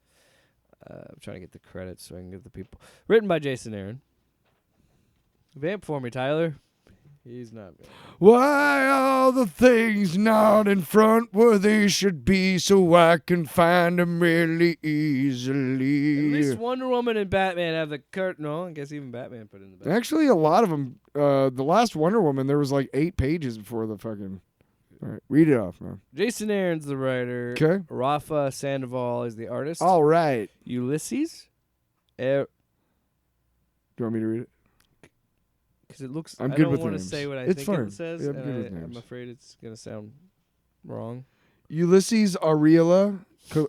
[SPEAKER 3] I'm trying to get the credits so I can get the people. Written by Jason Aaron. Vamp for me, Tyler. He's not vamp.
[SPEAKER 2] Why all the things not in front where they should be so I can find them really easily?
[SPEAKER 3] At least Wonder Woman and Batman have the curtain. No, I guess even Batman put in the back.
[SPEAKER 2] Actually, a lot of them. The last Wonder Woman, there was like 8 pages before the fucking... All right, read it off, man.
[SPEAKER 3] Jason Aaron's the writer.
[SPEAKER 2] Okay.
[SPEAKER 3] Rafa Sandoval is the artist.
[SPEAKER 2] All right.
[SPEAKER 3] Ulysses.
[SPEAKER 2] Do you want me to read it?
[SPEAKER 3] Because it looks...
[SPEAKER 2] I'm
[SPEAKER 3] I
[SPEAKER 2] good
[SPEAKER 3] don't
[SPEAKER 2] with
[SPEAKER 3] want to
[SPEAKER 2] names.
[SPEAKER 3] say what I
[SPEAKER 2] It's
[SPEAKER 3] think
[SPEAKER 2] fine.
[SPEAKER 3] it says,
[SPEAKER 2] Yeah, I'm good with
[SPEAKER 3] and I'm
[SPEAKER 2] names.
[SPEAKER 3] afraid it's going to sound wrong.
[SPEAKER 2] Ulysses Ariela,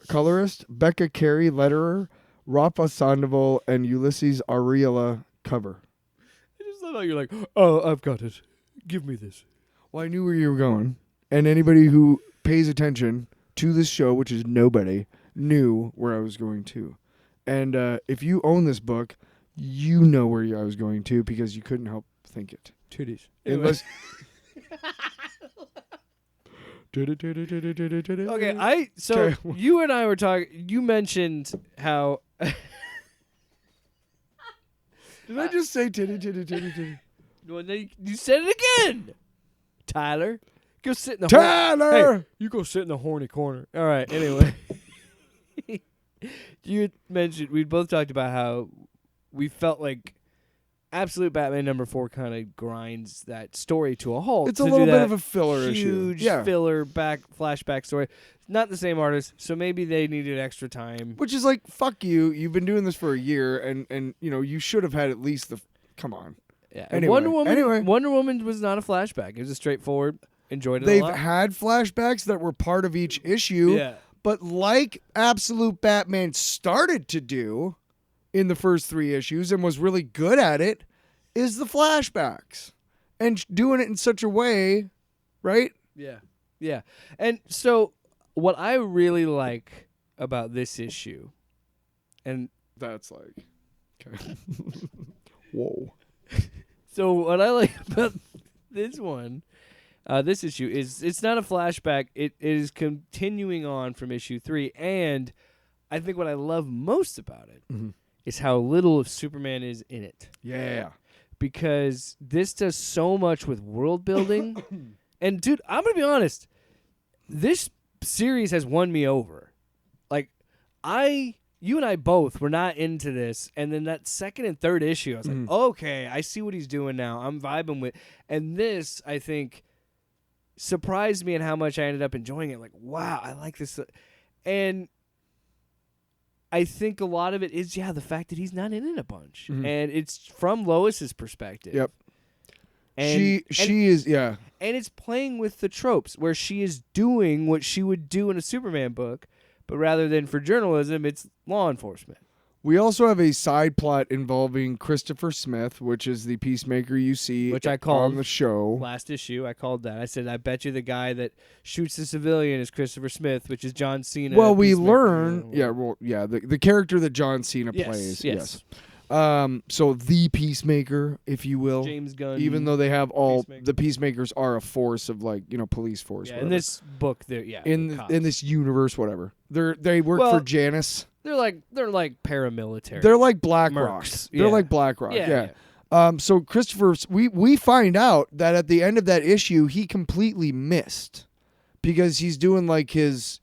[SPEAKER 2] colorist. Becca Carey, letterer. Rafa Sandoval and Ulysses Ariela, cover.
[SPEAKER 3] I just love how you're like, oh, I've got it. Give me this.
[SPEAKER 2] Well, I knew where you were going. And anybody who pays attention to this show, which is nobody, knew where I was going to. And if you own this book, you know where I was going to because you couldn't help think it.
[SPEAKER 3] Titties.
[SPEAKER 2] Unless...
[SPEAKER 3] Okay, so you and I were talking, you mentioned how...
[SPEAKER 2] Did I just say titty?
[SPEAKER 3] Well, you said it again, Tyler. Go sit in the
[SPEAKER 2] Tyler!
[SPEAKER 3] Hey, you go sit in the horny corner. All right, anyway. You mentioned, we both talked about how we felt like Absolute Batman number 4 kind of grinds that story to a halt.
[SPEAKER 2] It's a little bit of a filler issue.
[SPEAKER 3] Huge filler flashback story. Not the same artist, so maybe they needed extra time.
[SPEAKER 2] Which is like, fuck you. You've been doing this for a year, and you should have had at least the... Come on.
[SPEAKER 3] Yeah.
[SPEAKER 2] Anyway,
[SPEAKER 3] Wonder Woman was not a flashback. It was a straightforward, enjoyed it
[SPEAKER 2] They've
[SPEAKER 3] a lot.
[SPEAKER 2] had flashbacks that were part of each issue.
[SPEAKER 3] Yeah.
[SPEAKER 2] But like Absolute Batman started to do in the first 3 issues and was really good at it, is the flashbacks. And doing it in such a way, right?
[SPEAKER 3] Yeah. Yeah. And so what I really like about this issue, and
[SPEAKER 2] that's like... Okay. Whoa.
[SPEAKER 3] So what I like about this one, this issue, is it's not a flashback. It is continuing on from issue 3. And I think what I love most about it is how little of Superman is in it.
[SPEAKER 2] Yeah.
[SPEAKER 3] Because this does so much with world building. And, dude, I'm going to be honest. This series has won me over. Like, you and I both were not into this. And then that second and third issue, I was like, okay, I see what he's doing now. I'm vibing with. And this, I think, surprised me in how much I ended up enjoying it. Like, wow, I like this. And I think a lot of it is, the fact that he's not in it a bunch. And it's from Lois's perspective.
[SPEAKER 2] Yep.
[SPEAKER 3] And,
[SPEAKER 2] she is yeah.
[SPEAKER 3] And it's playing with the tropes where she is doing what she would do in a Superman book, but rather than for journalism, it's law enforcement.
[SPEAKER 2] We also have a side plot involving Christopher Smith, which is the Peacemaker you see
[SPEAKER 3] Which I called
[SPEAKER 2] on the show.
[SPEAKER 3] Last issue, I called that. I said, I bet you the guy that shoots the civilian is Christopher Smith, which is John Cena.
[SPEAKER 2] Well, we
[SPEAKER 3] Peacemaker.
[SPEAKER 2] learn, the character that John Cena plays.
[SPEAKER 3] Yes.
[SPEAKER 2] So the Peacemaker, if you will,
[SPEAKER 3] James Gunn.
[SPEAKER 2] even though they have all
[SPEAKER 3] Peacemaker.
[SPEAKER 2] the Peacemakers are a force of police force.
[SPEAKER 3] Yeah,
[SPEAKER 2] whatever.
[SPEAKER 3] in this book,
[SPEAKER 2] in this universe, whatever they work for Janus.
[SPEAKER 3] They're like paramilitary.
[SPEAKER 2] They're like Black
[SPEAKER 3] Mercs.
[SPEAKER 2] Rock.
[SPEAKER 3] Yeah.
[SPEAKER 2] They're like Black Rock.
[SPEAKER 3] Yeah.
[SPEAKER 2] So Christopher, we find out that at the end of that issue, he completely missed because he's doing like his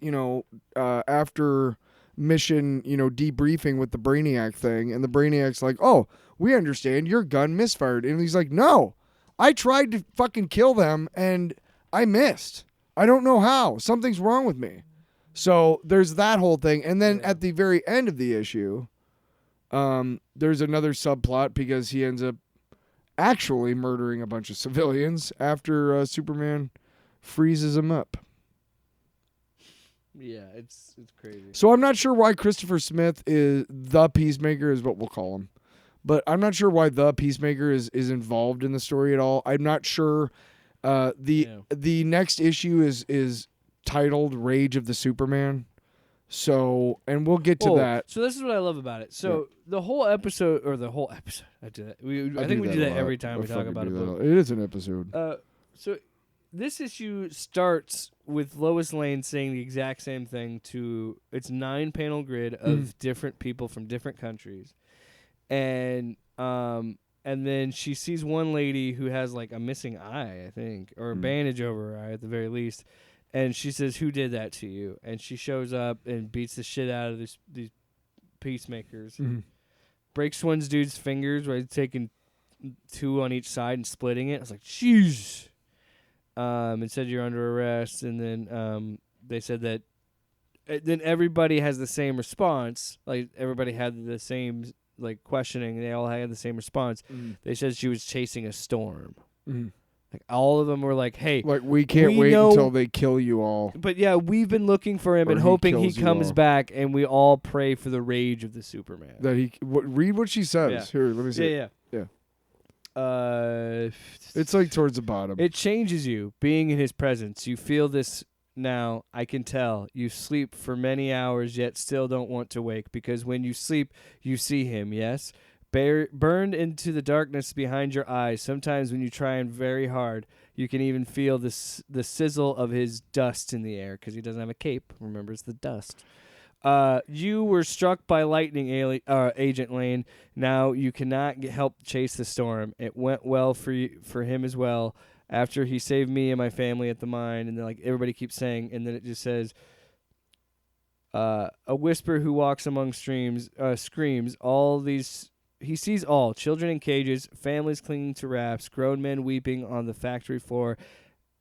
[SPEAKER 2] after mission debriefing with the Brainiac thing, and the Brainiac's like, "Oh, we understand your gun misfired," and he's like, "No, I tried to fucking kill them and I missed. I don't know how. Something's wrong with me." So there's that whole thing. And then at the very end of the issue, there's another subplot because he ends up actually murdering a bunch of civilians after Superman freezes him up.
[SPEAKER 3] Yeah, it's crazy.
[SPEAKER 2] So I'm not sure why Christopher Smith is the Peacemaker is what we'll call him. But I'm not sure why the Peacemaker is involved in the story at all. I'm not sure. The next issue is titled Rage of the Superman. So, and we'll get to that.
[SPEAKER 3] So this is what I love about it. So the whole episode, I do that. I think we do that every time we talk about a book.
[SPEAKER 2] It is an episode.
[SPEAKER 3] So this issue starts with Lois Lane saying the exact same thing to its 9-panel grid of different people from different countries. And then she sees one lady who has like a missing eye, I think, or a bandage over her eye at the very least. And she says, "Who did that to you?" And she shows up and beats the shit out of these peacemakers. Breaks one dude's fingers by taking 2 on each side and splitting it. I was like, "Jeez." And said, "You're under arrest." And then they said that then everybody has the same response. Like everybody had the same questioning. They all had the same response. They said she was chasing a storm. Like all of them were like, "Hey,
[SPEAKER 2] like we can't wait until they kill you all."
[SPEAKER 3] But yeah, we've been looking for him and hoping he comes back, and we all pray for the rage of the Superman.
[SPEAKER 2] That read what she says.
[SPEAKER 3] Yeah.
[SPEAKER 2] Here, let me see.
[SPEAKER 3] Yeah.
[SPEAKER 2] It's like towards the bottom.
[SPEAKER 3] It changes you being in his presence. You feel this now. I can tell. You sleep for many hours, yet still don't want to wake, because when you sleep, you see him. Yes. Burned into the darkness behind your eyes. Sometimes when you try and very hard, you can even feel the sizzle of his dust in the air because he doesn't have a cape. Remember, it's the dust. You were struck by lightning, Agent Lane. Now you cannot help chase the storm. It went well for him as well. After he saved me and my family at the mine, and then everybody keeps saying, and then it just says, a whisper who walks among streams screams all these. He sees all, children in cages, families clinging to rafts, grown men weeping on the factory floor.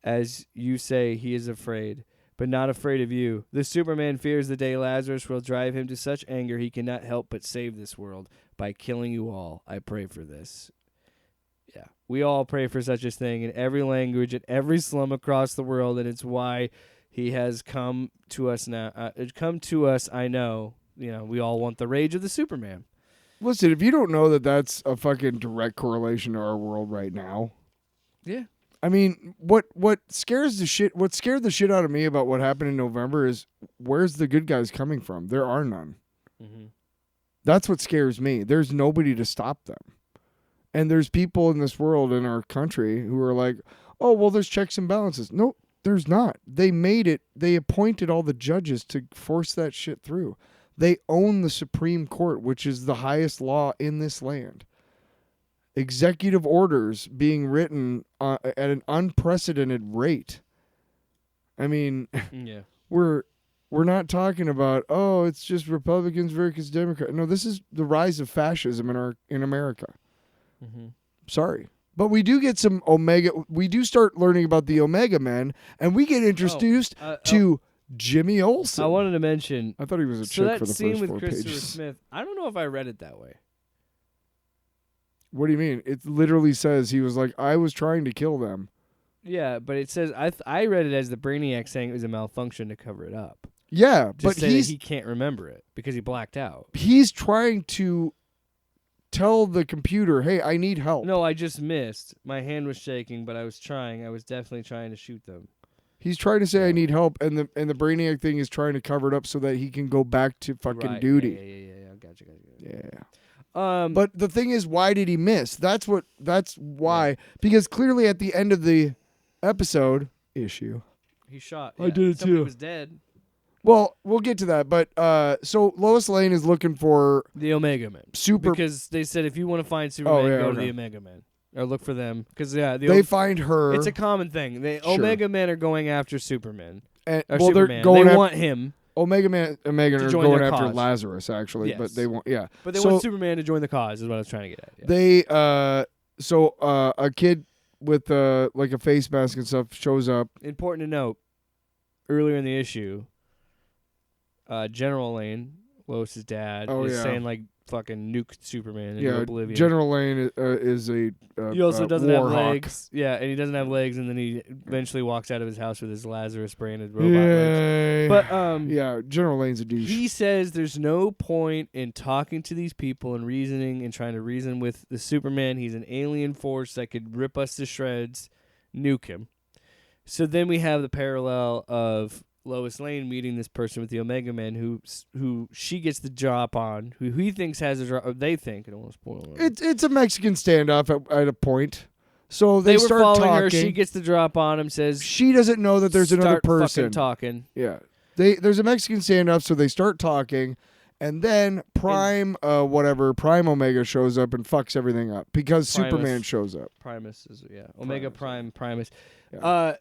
[SPEAKER 3] As you say, he is afraid, but not afraid of you. The Superman fears the day Lazarus will drive him to such anger he cannot help but save this world by killing you all. I pray for this. Yeah, we all pray for such a thing in every language, in every slum across the world, and it's why he has come to us now. Come to us, I know. We all want the rage of the Superman.
[SPEAKER 2] Listen, if you don't know that that's a fucking direct correlation to our world right now.
[SPEAKER 3] Yeah.
[SPEAKER 2] I mean, what scared the shit out of me about what happened in November is where's the good guys coming from? There are none. That's what scares me. There's nobody to stop them. And there's people in this world, in our country, who are like, "Oh, well, there's checks and balances." No, there's not. They made it. They appointed all the judges to force that shit through. They own the Supreme Court, which is the highest law in this land. Executive orders being written at an unprecedented rate. I mean, we're not talking about, oh, it's just Republicans versus Democrats. No, this is the rise of fascism in America. Sorry. But we do get some Omega. We do start learning about the Omega Men, and we get introduced to Jimmy Olsen.
[SPEAKER 3] I wanted to mention.
[SPEAKER 2] I thought he was a chick for the
[SPEAKER 3] scene
[SPEAKER 2] first
[SPEAKER 3] with
[SPEAKER 2] 4
[SPEAKER 3] Christopher
[SPEAKER 2] pages.
[SPEAKER 3] Smith. I don't know if I read it that way.
[SPEAKER 2] What do you mean? It literally says he was like, I was trying to kill them.
[SPEAKER 3] Yeah, but it says I read it as the Brainiac saying it was a malfunction to cover it up.
[SPEAKER 2] Yeah, but
[SPEAKER 3] he can't remember it because he blacked out.
[SPEAKER 2] He's trying to tell the computer, hey, I need help.
[SPEAKER 3] No, I just missed. My hand was shaking, but I was trying. I was definitely trying to shoot them.
[SPEAKER 2] He's trying to say I need help, and the Brainiac thing is trying to cover it up so that he can go back to fucking duty.
[SPEAKER 3] Yeah. Gotcha.
[SPEAKER 2] Yeah.
[SPEAKER 3] But
[SPEAKER 2] the thing is, why did he miss? That's why. Yeah. Because clearly at the end of the episode issue,
[SPEAKER 3] he shot.
[SPEAKER 2] I did it
[SPEAKER 3] Somebody
[SPEAKER 2] too.
[SPEAKER 3] Was dead.
[SPEAKER 2] Well, we'll get to that, but so Lois Lane is looking for
[SPEAKER 3] the Omega Men. Because they said if you want to find Superman, go to the Omega Men. Or look for them. Because, they
[SPEAKER 2] find her.
[SPEAKER 3] It's a common thing. Omega Men are going after Superman.
[SPEAKER 2] Superman.
[SPEAKER 3] They're going they want him.
[SPEAKER 2] Omega Man are going after Lazarus, actually.
[SPEAKER 3] Yes.
[SPEAKER 2] But they want,
[SPEAKER 3] But they want Superman to join the cause, is what I was trying to get at. Yeah.
[SPEAKER 2] They, a kid with, like a face mask and stuff shows up.
[SPEAKER 3] Important to note, earlier in the issue, General Lane, Lois's dad, is saying, like, fucking nuke Superman into oblivion.
[SPEAKER 2] General Lane is a
[SPEAKER 3] he also doesn't have legs.
[SPEAKER 2] Hawk.
[SPEAKER 3] Yeah, and he doesn't have legs, and then he eventually walks out of his house with his Lazarus branded robot legs. But
[SPEAKER 2] General Lane's a douche.
[SPEAKER 3] He says there's no point in talking to these people and reasoning and trying to reason with the Superman. He's an alien force that could rip us to shreds, nuke him. So then we have the parallel of Lois Lane meeting this person with the Omega Men who she gets the drop on, who he thinks has a drop. They think, I don't want to spoil it.
[SPEAKER 2] It's a Mexican standoff at a point. So they
[SPEAKER 3] were
[SPEAKER 2] start
[SPEAKER 3] following
[SPEAKER 2] talking.
[SPEAKER 3] her. She gets the drop on him. Says
[SPEAKER 2] she doesn't know that there's another person
[SPEAKER 3] fucking talking.
[SPEAKER 2] Yeah, there's a Mexican standoff, so they start talking, and then Prime Omega shows up and fucks everything up because
[SPEAKER 3] Primus,
[SPEAKER 2] Superman shows up.
[SPEAKER 3] Primus is Omega Primus. Yeah.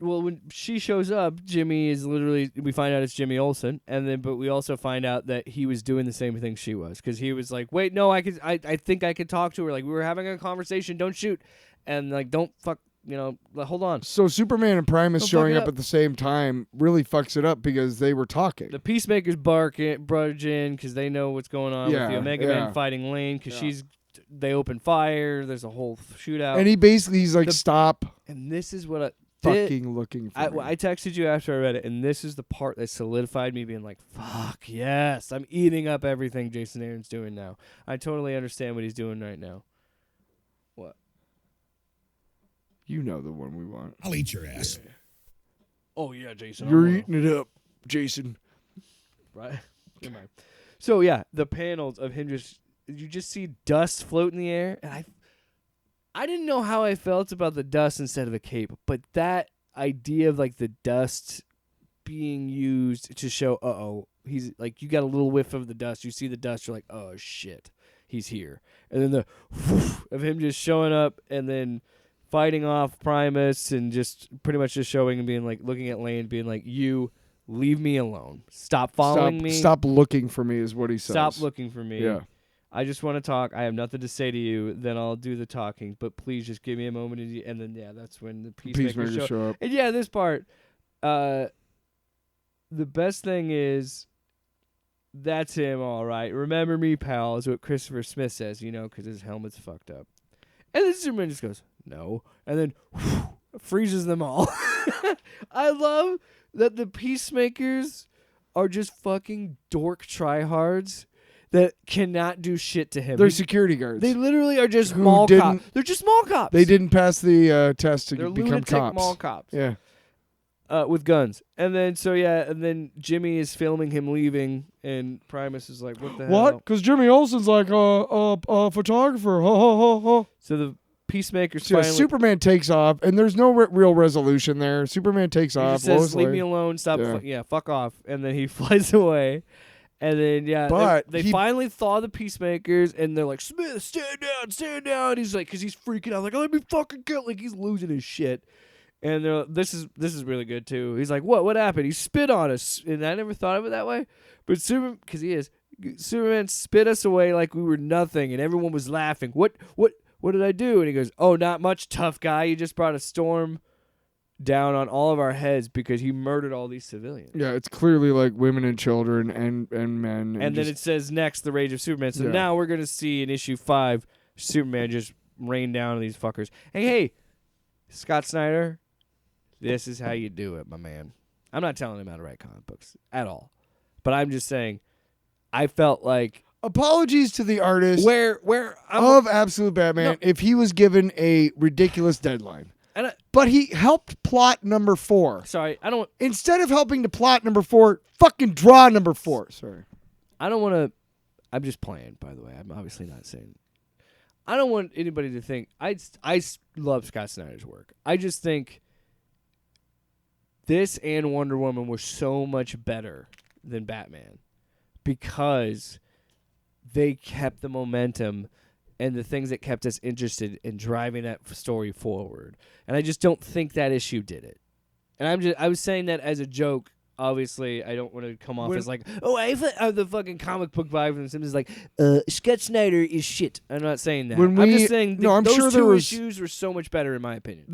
[SPEAKER 3] Well, when she shows up, Jimmy is literally. We find out it's Jimmy Olsen, but we also find out that he was doing the same thing she was, because he was like, "Wait, no, I think I could talk to her. Like we were having a conversation. Don't shoot, and like don't fuck. Hold on."
[SPEAKER 2] So Superman and Primus showing up at the same time really fucks it up because they were talking.
[SPEAKER 3] The Peacemakers barge in because they know what's going on with the Omega Men fighting Lane because they open fire. There's a whole shootout,
[SPEAKER 2] and he's like, "Stop!"
[SPEAKER 3] And this is what
[SPEAKER 2] fucking looking for me.
[SPEAKER 3] I texted you after I read it, and this is the part that solidified me being like, fuck, yes, I'm eating up everything Jason Aaron's doing now. I totally understand what he's doing right now. What?
[SPEAKER 2] You know the one we want.
[SPEAKER 4] I'll eat your ass.
[SPEAKER 3] Yeah. Oh, yeah, Jason.
[SPEAKER 2] You're eating it up, Jason.
[SPEAKER 3] Right? So, yeah, the panels of him you just see dust float in the air, and I didn't know how I felt about the dust instead of a cape, but that idea of like the dust being used to show, he's like, you got a little whiff of the dust, you see the dust, you're like, oh shit, he's here. And then the whoosh of him just showing up and then fighting off Primus and just pretty much just showing and being like, looking at Lane, being like, you leave me alone. Stop following me.
[SPEAKER 2] Stop looking for me is what he says.
[SPEAKER 3] Stop looking for me.
[SPEAKER 2] Yeah.
[SPEAKER 3] I just want to talk. I have nothing to say to you. Then I'll do the talking. But please just give me a moment. And then, that's when the Peacemakers show up. And, this part. The best thing is, that's him, all right. Remember me, pal, is what Christopher Smith says, because his helmet's fucked up. And then Superman just goes, no. And then freezes them all. I love that the Peacemakers are just fucking dork tryhards that cannot do shit to him.
[SPEAKER 2] They're security guards.
[SPEAKER 3] They literally are just mall cops. They're just mall cops.
[SPEAKER 2] They didn't pass the test to
[SPEAKER 3] They're
[SPEAKER 2] become cops.
[SPEAKER 3] Mall cops.
[SPEAKER 2] Yeah.
[SPEAKER 3] With guns. And then, and then Jimmy is filming him leaving, and Primus is like, what the hell?
[SPEAKER 2] What? Because Jimmy Olsen's like a photographer. Ho, ho, ho, ho.
[SPEAKER 3] So the Peacemakers finally...
[SPEAKER 2] Superman takes off, and there's no real resolution there. Superman takes off.
[SPEAKER 3] He just says, leave me alone. Stop. Fuck off. And then he flies away. And then,
[SPEAKER 2] but
[SPEAKER 3] they finally thaw the Peacemakers, and they're like, Smith, stand down. He's like, because he's freaking out, like, let me fucking kill. Like, he's losing his shit. And they're like, this is really good, too. He's like, what happened? He spit on us. And I never thought of it that way. But Superman spit us away like we were nothing, and everyone was laughing. What did I do? And he goes, oh, not much, tough guy. You just brought a storm down on all of our heads because he murdered all these civilians.
[SPEAKER 2] Yeah, it's clearly like women and children and men.
[SPEAKER 3] And then it says next, the Rage of Superman. So now we're going to see in issue 5, Superman just rained down on these fuckers. Hey, Scott Snyder, this is how you do it, my man. I'm not telling him how to write comic books at all. But I'm just saying, I felt like...
[SPEAKER 2] Apologies to the artist
[SPEAKER 3] I'm
[SPEAKER 2] of Absolute Batman if he was given a ridiculous deadline. But he helped plot number 4.
[SPEAKER 3] Sorry, I don't...
[SPEAKER 2] Instead of helping to plot number 4, fucking draw number 4. Sorry.
[SPEAKER 3] I don't want to... I'm just playing, by the way. I'm obviously not saying... I don't want anybody to think... I love Scott Snyder's work. I just think this and Wonder Woman were so much better than Batman because they kept the momentum and the things that kept us interested in driving that story forward. And I just don't think that issue did it. And I was saying that as a joke. Obviously, I don't want to come off as like, I have the fucking comic book vibe from The Simpsons. Like, Scott Snyder is shit. I'm not saying that. I'm just saying those two issues were so much better in my opinion.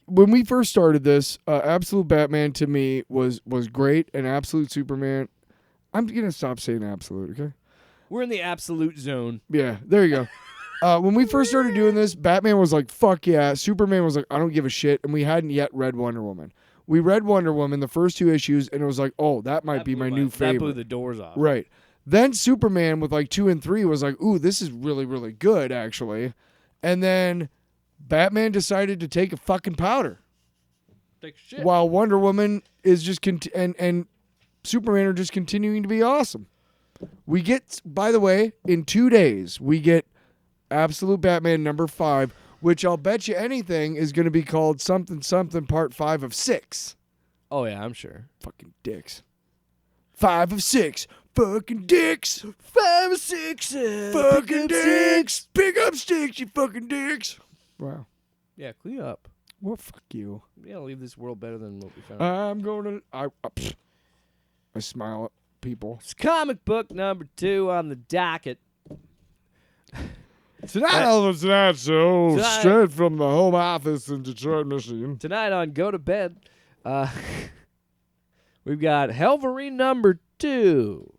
[SPEAKER 2] When we first started this, Absolute Batman to me was great, and Absolute Superman. I'm gonna stop saying Absolute, okay?
[SPEAKER 3] We're in the absolute zone.
[SPEAKER 2] Yeah, there you go. When we first started doing this, Batman was like, fuck yeah. Superman was like, I don't give a shit. And we hadn't yet read Wonder Woman. We read Wonder Woman, the first 2 issues, and it was like, oh, that might be my new favorite.
[SPEAKER 3] That blew the doors off.
[SPEAKER 2] Right. Then Superman with like 2 and 3 was like, ooh, this is really, really good, actually. And then Batman decided to take a fucking powder.
[SPEAKER 3] Take shit.
[SPEAKER 2] While Wonder Woman is just, and Superman are just continuing to be awesome. We get, by the way, in 2 days, we get Absolute Batman number 5, which I'll bet you anything is going to be called something something part 5 of 6.
[SPEAKER 3] Oh, yeah, I'm sure.
[SPEAKER 2] Fucking dicks. 5 of 6. Fucking dicks.
[SPEAKER 3] 5 of 6.
[SPEAKER 2] Fucking dicks. Pick up sticks, you fucking dicks. Wow.
[SPEAKER 3] Yeah, clean up.
[SPEAKER 2] Well, fuck you.
[SPEAKER 3] Yeah, leave this world better than what we found.
[SPEAKER 2] I'm going to... I smile at people.
[SPEAKER 3] It's comic book number 2 on the docket.
[SPEAKER 2] Tonight on the Tonight Show, straight from the home office in Detroit, Michigan.
[SPEAKER 3] Tonight on Go to Bed, we've got Helverine number 2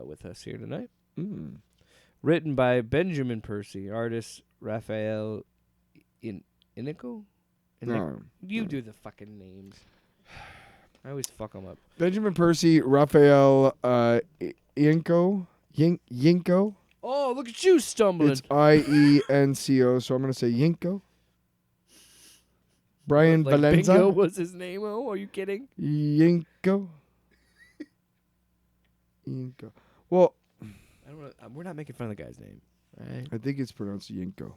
[SPEAKER 3] with us here tonight. Written by Benjamin Percy, artist Raphael Inico? You do the fucking names. I always fuck them up.
[SPEAKER 2] Benjamin Percy, Raphael Yinko. Yinko.
[SPEAKER 3] Oh, look at you stumbling.
[SPEAKER 2] It's IENCO, so I'm going to say Yinko. Brian
[SPEAKER 3] like
[SPEAKER 2] Valenza.
[SPEAKER 3] Bingo was his name. Oh, are you kidding?
[SPEAKER 2] Yinko. Yinko. Well,
[SPEAKER 3] we're not making fun of the guy's name. Right?
[SPEAKER 2] I think it's pronounced Yinko.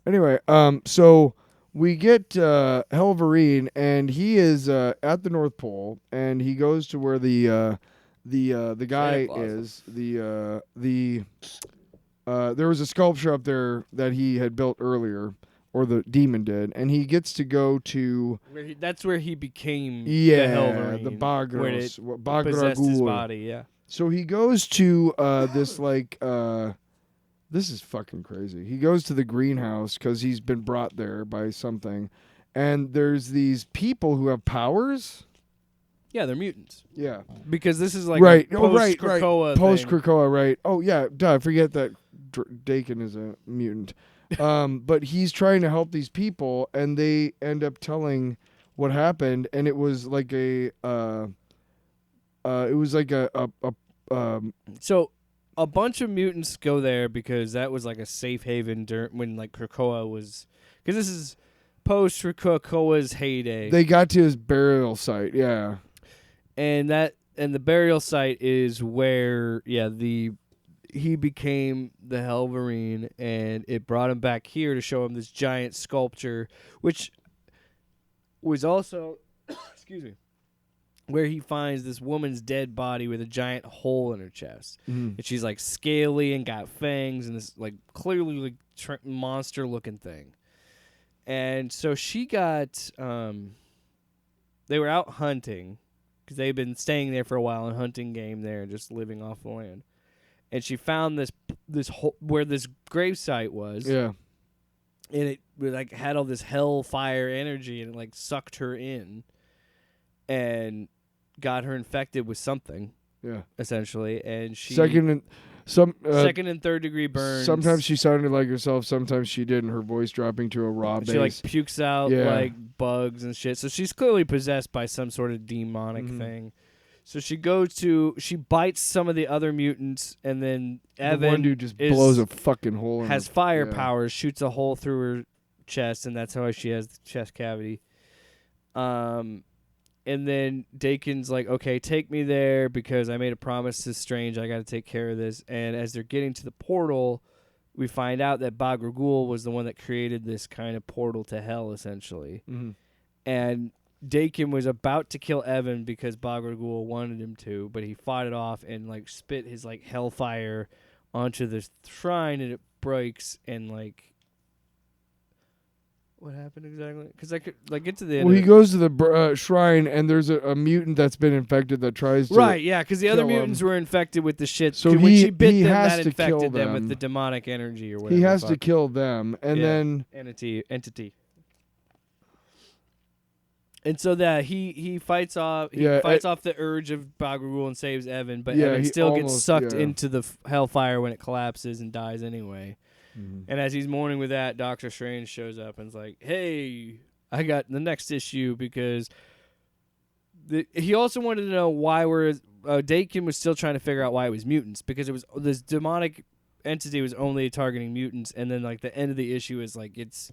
[SPEAKER 2] Anyway, so we get Helverine, and he is at the North Pole, and he goes to where the guy is. There was a sculpture up there that he had built earlier, or the demon did, and he gets to go to...
[SPEAKER 3] That's where he became
[SPEAKER 2] the
[SPEAKER 3] Helverine.
[SPEAKER 2] The Bagros.
[SPEAKER 3] Possessed his body, yeah.
[SPEAKER 2] So he goes to this, like... this is fucking crazy. He goes to the greenhouse because he's been brought there by something, and there's these people who have powers...
[SPEAKER 3] Yeah, they're mutants.
[SPEAKER 2] Yeah.
[SPEAKER 3] Because this is like
[SPEAKER 2] right.
[SPEAKER 3] post-Krakoa thing.
[SPEAKER 2] Post-Krakoa, right. Oh, yeah. Duh, I forget that Dakin is a mutant. But he's trying to help these people, and they end up telling what happened, and it was like
[SPEAKER 3] So a bunch of mutants go there because that was like a safe haven when like Krakoa was... Because this is post-Krakoa's heyday.
[SPEAKER 2] They got to his burial site, yeah.
[SPEAKER 3] And the burial site is where he became the Helverine, and it brought him back here to show him this giant sculpture, which was also excuse me, where he finds this woman's dead body with a giant hole in her chest, and she's like scaly and got fangs and this like clearly like monster looking thing. And so she got they were out hunting, because they've been staying there for a while and hunting game there and just living off the land. And she found this where this gravesite was.
[SPEAKER 2] Yeah.
[SPEAKER 3] And it like had all this hellfire energy, and it like sucked her in and got her infected with something.
[SPEAKER 2] Yeah.
[SPEAKER 3] Essentially. And she second and third degree burns.
[SPEAKER 2] Sometimes she sounded like herself. Sometimes she didn't. Her voice dropping to a raw bass.
[SPEAKER 3] She like pukes out like bugs and shit. So she's clearly possessed by some sort of demonic thing. So she bites some of the other mutants, and then Evan,
[SPEAKER 2] the one dude just blows a fucking hole in
[SPEAKER 3] has fire powers, shoots a hole through her chest, and that's how she has the chest cavity. And then Dakin's like, okay, take me there because I made a promise to Strange. I got to take care of this. And as they're getting to the portal, we find out that Bagra Ghul was the one that created this kind of portal to hell, essentially. And Dakin was about to kill Evan because Bagra Ghul wanted him to, but he fought it off and like spit his like hellfire onto the shrine, and it breaks. And like, what happened exactly? Because I could like get to the end.
[SPEAKER 2] Well, he goes to the shrine, and there's a mutant that's been infected that tries to
[SPEAKER 3] because the other mutants were infected with the shit.
[SPEAKER 2] So
[SPEAKER 3] when she bit them, that
[SPEAKER 2] to
[SPEAKER 3] infected them with the demonic energy or whatever.
[SPEAKER 2] He has to kill them, and then
[SPEAKER 3] entity. And so that he fights off off the urge of Bagra Ghul and saves Evan, but Evan still gets sucked into the hellfire when it collapses and dies anyway. And as he's mourning with that, Doctor Strange shows up and's like, "Hey, I got the next issue," because he also wanted to know why Dakin was still trying to figure out why it was mutants, because it was this demonic entity was only targeting mutants, and then like the end of the issue is like it's.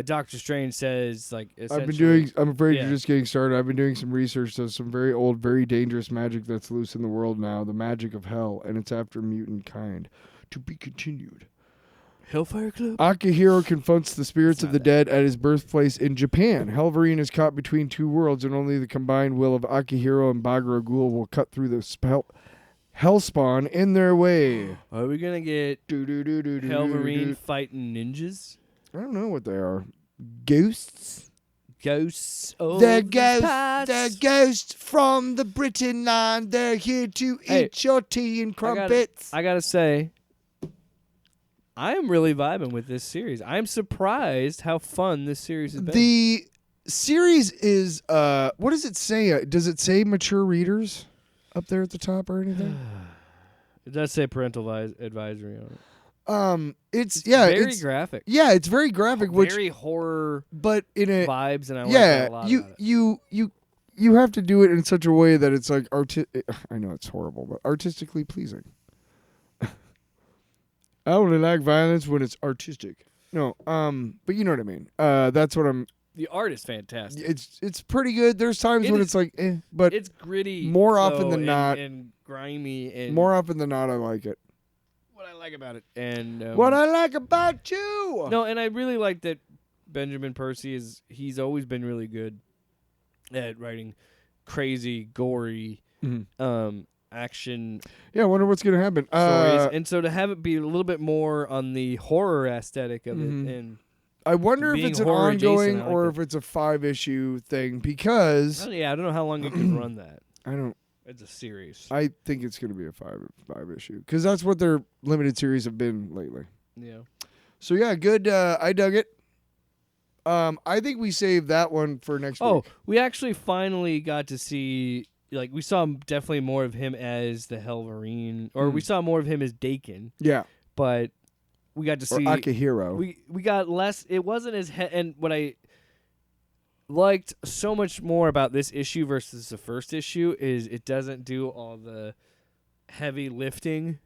[SPEAKER 3] Doctor Strange says, like,
[SPEAKER 2] I'm afraid you're just getting started. I've been doing some research of some very old, very dangerous magic that's loose in the world now, the magic of hell, and it's after mutant kind. To be continued.
[SPEAKER 3] Hellfire Club?
[SPEAKER 2] Akihiro confronts the spirits of the dead at his birthplace in Japan. Helverine is caught between two worlds, and only the combined will of Akihiro and Bagra Ghul will cut through the hellspawn in their way.
[SPEAKER 3] Are we going to get Helverine fighting ninjas?
[SPEAKER 2] I don't know what they are. Ghosts?
[SPEAKER 3] Ghosts.
[SPEAKER 2] They're ghosts. They're ghosts from the Britain land. They're here to eat your tea and crumpets.
[SPEAKER 3] I gotta say, I am really vibing with this series. I'm surprised how fun this series has been.
[SPEAKER 2] The series is, what does it say? Does it say mature readers up there at the top or anything?
[SPEAKER 3] It does say parental advisory on it.
[SPEAKER 2] It's
[SPEAKER 3] very graphic.
[SPEAKER 2] Yeah, it's very graphic,
[SPEAKER 3] very horror,
[SPEAKER 2] but in a
[SPEAKER 3] vibes, and I like that a lot.
[SPEAKER 2] You have to do it in such a way that it's like I know it's horrible, but artistically pleasing. I only like violence when it's artistic. No, but you know what I mean. That's what I'm.
[SPEAKER 3] The art is fantastic.
[SPEAKER 2] It's pretty good. There's times when it's like, but
[SPEAKER 3] it's gritty.
[SPEAKER 2] More often than not,
[SPEAKER 3] and grimy. And
[SPEAKER 2] more often than not, I like it.
[SPEAKER 3] What I like about it, and
[SPEAKER 2] what I like about you.
[SPEAKER 3] No, and I really like that Benjamin Percy he's always been really good at writing crazy, gory, action.
[SPEAKER 2] Yeah, I wonder what's gonna happen.
[SPEAKER 3] Stories, and so to have it be a little bit more on the horror aesthetic of it, and
[SPEAKER 2] I wonder if it's an ongoing or if it's a 5-issue thing, because
[SPEAKER 3] I don't know how long you can run that.
[SPEAKER 2] I don't.
[SPEAKER 3] It's a series.
[SPEAKER 2] I think it's going to be a 5 issue, because that's what their limited series have been lately.
[SPEAKER 3] Yeah.
[SPEAKER 2] So yeah, good. I dug it. I think we saved that one for next week.
[SPEAKER 3] Oh, we actually finally got to see. Like, we saw definitely more of him as the Helverine, or we saw more of him as Dakin.
[SPEAKER 2] Yeah.
[SPEAKER 3] But we got to see
[SPEAKER 2] Akihiro.
[SPEAKER 3] We got less. It wasn't as and what I liked so much more about this issue versus the first issue is it doesn't do all the heavy lifting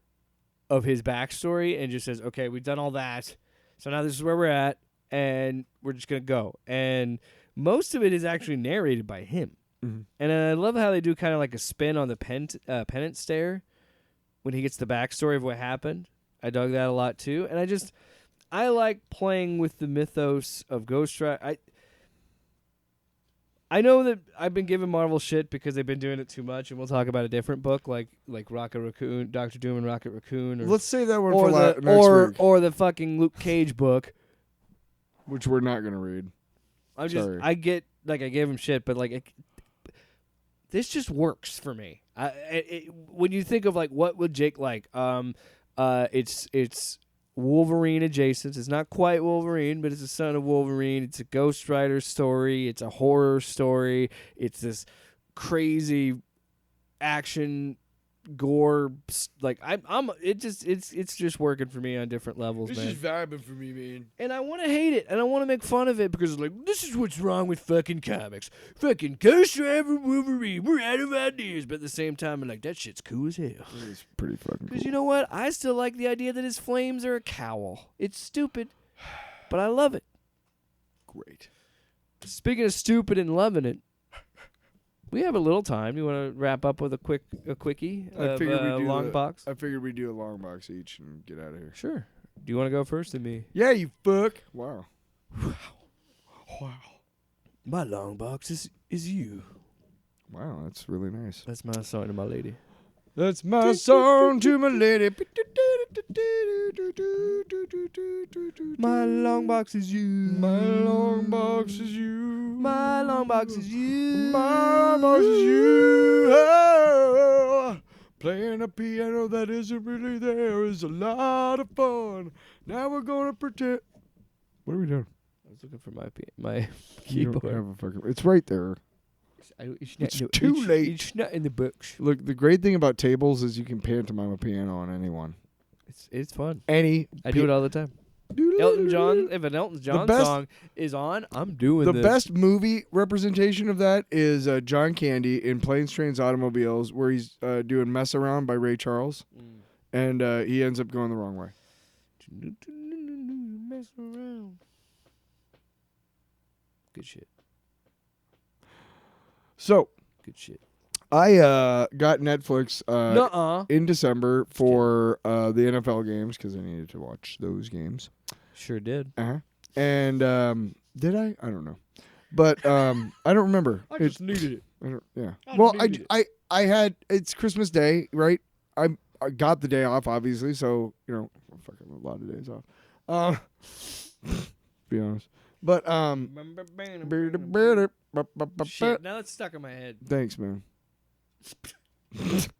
[SPEAKER 3] of his backstory and just says, okay, we've done all that, so now this is where we're at, and we're just gonna go. And most of it is actually narrated by him. And I love how they do kind of like a spin on the penance stare when he gets the backstory of what happened. I dug that a lot too, and I like playing with the mythos of Ghost Rider. I know that I've been giving Marvel shit because they've been doing it too much, and we'll talk about a different book like Rocket Raccoon, Dr. Doom and Rocket Raccoon.
[SPEAKER 2] Let's save that one for next week.
[SPEAKER 3] Or the fucking Luke Cage book,
[SPEAKER 2] which we're not gonna read.
[SPEAKER 3] I gave him shit, but this just works for me. When you think of what would Jake like, it's Wolverine adjacent. It's not quite Wolverine, but it's the son of Wolverine. It's a Ghost Rider story. It's a horror story. It's this crazy action gore. Like it's just working for me on different levels, man.
[SPEAKER 2] vibing for me, man.
[SPEAKER 3] And I want to hate it, and I want to make fun of it because it's like, this is what's wrong with fucking comics. Fucking Ghost Rider, Wolverine, we're out of ideas. But at the same time, I'm like, that shit's cool as hell.
[SPEAKER 2] It's pretty fucking cool.
[SPEAKER 3] Because you know what? I still like the idea that his flames are a cowl. It's stupid, but I love it.
[SPEAKER 2] Great.
[SPEAKER 3] Speaking of stupid and loving it, we have a little time. You want to wrap up with a quickie of long box?
[SPEAKER 2] I figured we'd do a long box each and get out of here.
[SPEAKER 3] Sure. Do you want to go first or me?
[SPEAKER 2] Yeah, you fuck. Wow.
[SPEAKER 3] Wow. My long box is you.
[SPEAKER 2] Wow, that's really nice.
[SPEAKER 3] That's my song to my lady.
[SPEAKER 2] That's my song to my lady.
[SPEAKER 3] My long box is you.
[SPEAKER 2] My long box is you.
[SPEAKER 3] My long box is you.
[SPEAKER 2] My box is you. Oh, playing a piano that isn't really there is a lot of fun. Now we're gonna pretend. What are we doing?
[SPEAKER 3] I was looking for my
[SPEAKER 2] You don't
[SPEAKER 3] keyboard.
[SPEAKER 2] have a fucking. It's right there. It's too late.
[SPEAKER 3] It's not in the books.
[SPEAKER 2] Look, the great thing about tables is you can pantomime a piano on anyone.
[SPEAKER 3] It's fun.
[SPEAKER 2] I
[SPEAKER 3] do it all the time. Elton John. If an Elton John song is on, I'm doing
[SPEAKER 2] the
[SPEAKER 3] this.
[SPEAKER 2] best movie representation of that is John Candy in Planes, Trains, Automobiles, where he's doing "Mess Around" by Ray Charles, and he ends up going the wrong way.
[SPEAKER 3] Mess around. Good shit.
[SPEAKER 2] So,
[SPEAKER 3] Good shit.
[SPEAKER 2] I got Netflix
[SPEAKER 3] Nuh-uh.
[SPEAKER 2] in December for the NFL games because I needed to watch those games.
[SPEAKER 3] Sure did.
[SPEAKER 2] And did I? I don't know, but I don't remember.
[SPEAKER 3] I just needed it.
[SPEAKER 2] I don't, yeah.
[SPEAKER 3] I
[SPEAKER 2] Well,
[SPEAKER 3] needed
[SPEAKER 2] I had it's Christmas Day, right? I got the day off, obviously, so fucking a lot of days off. Be honest, but
[SPEAKER 3] Shit, now it's stuck in my head.
[SPEAKER 2] Thanks, man.
[SPEAKER 3] Netflix.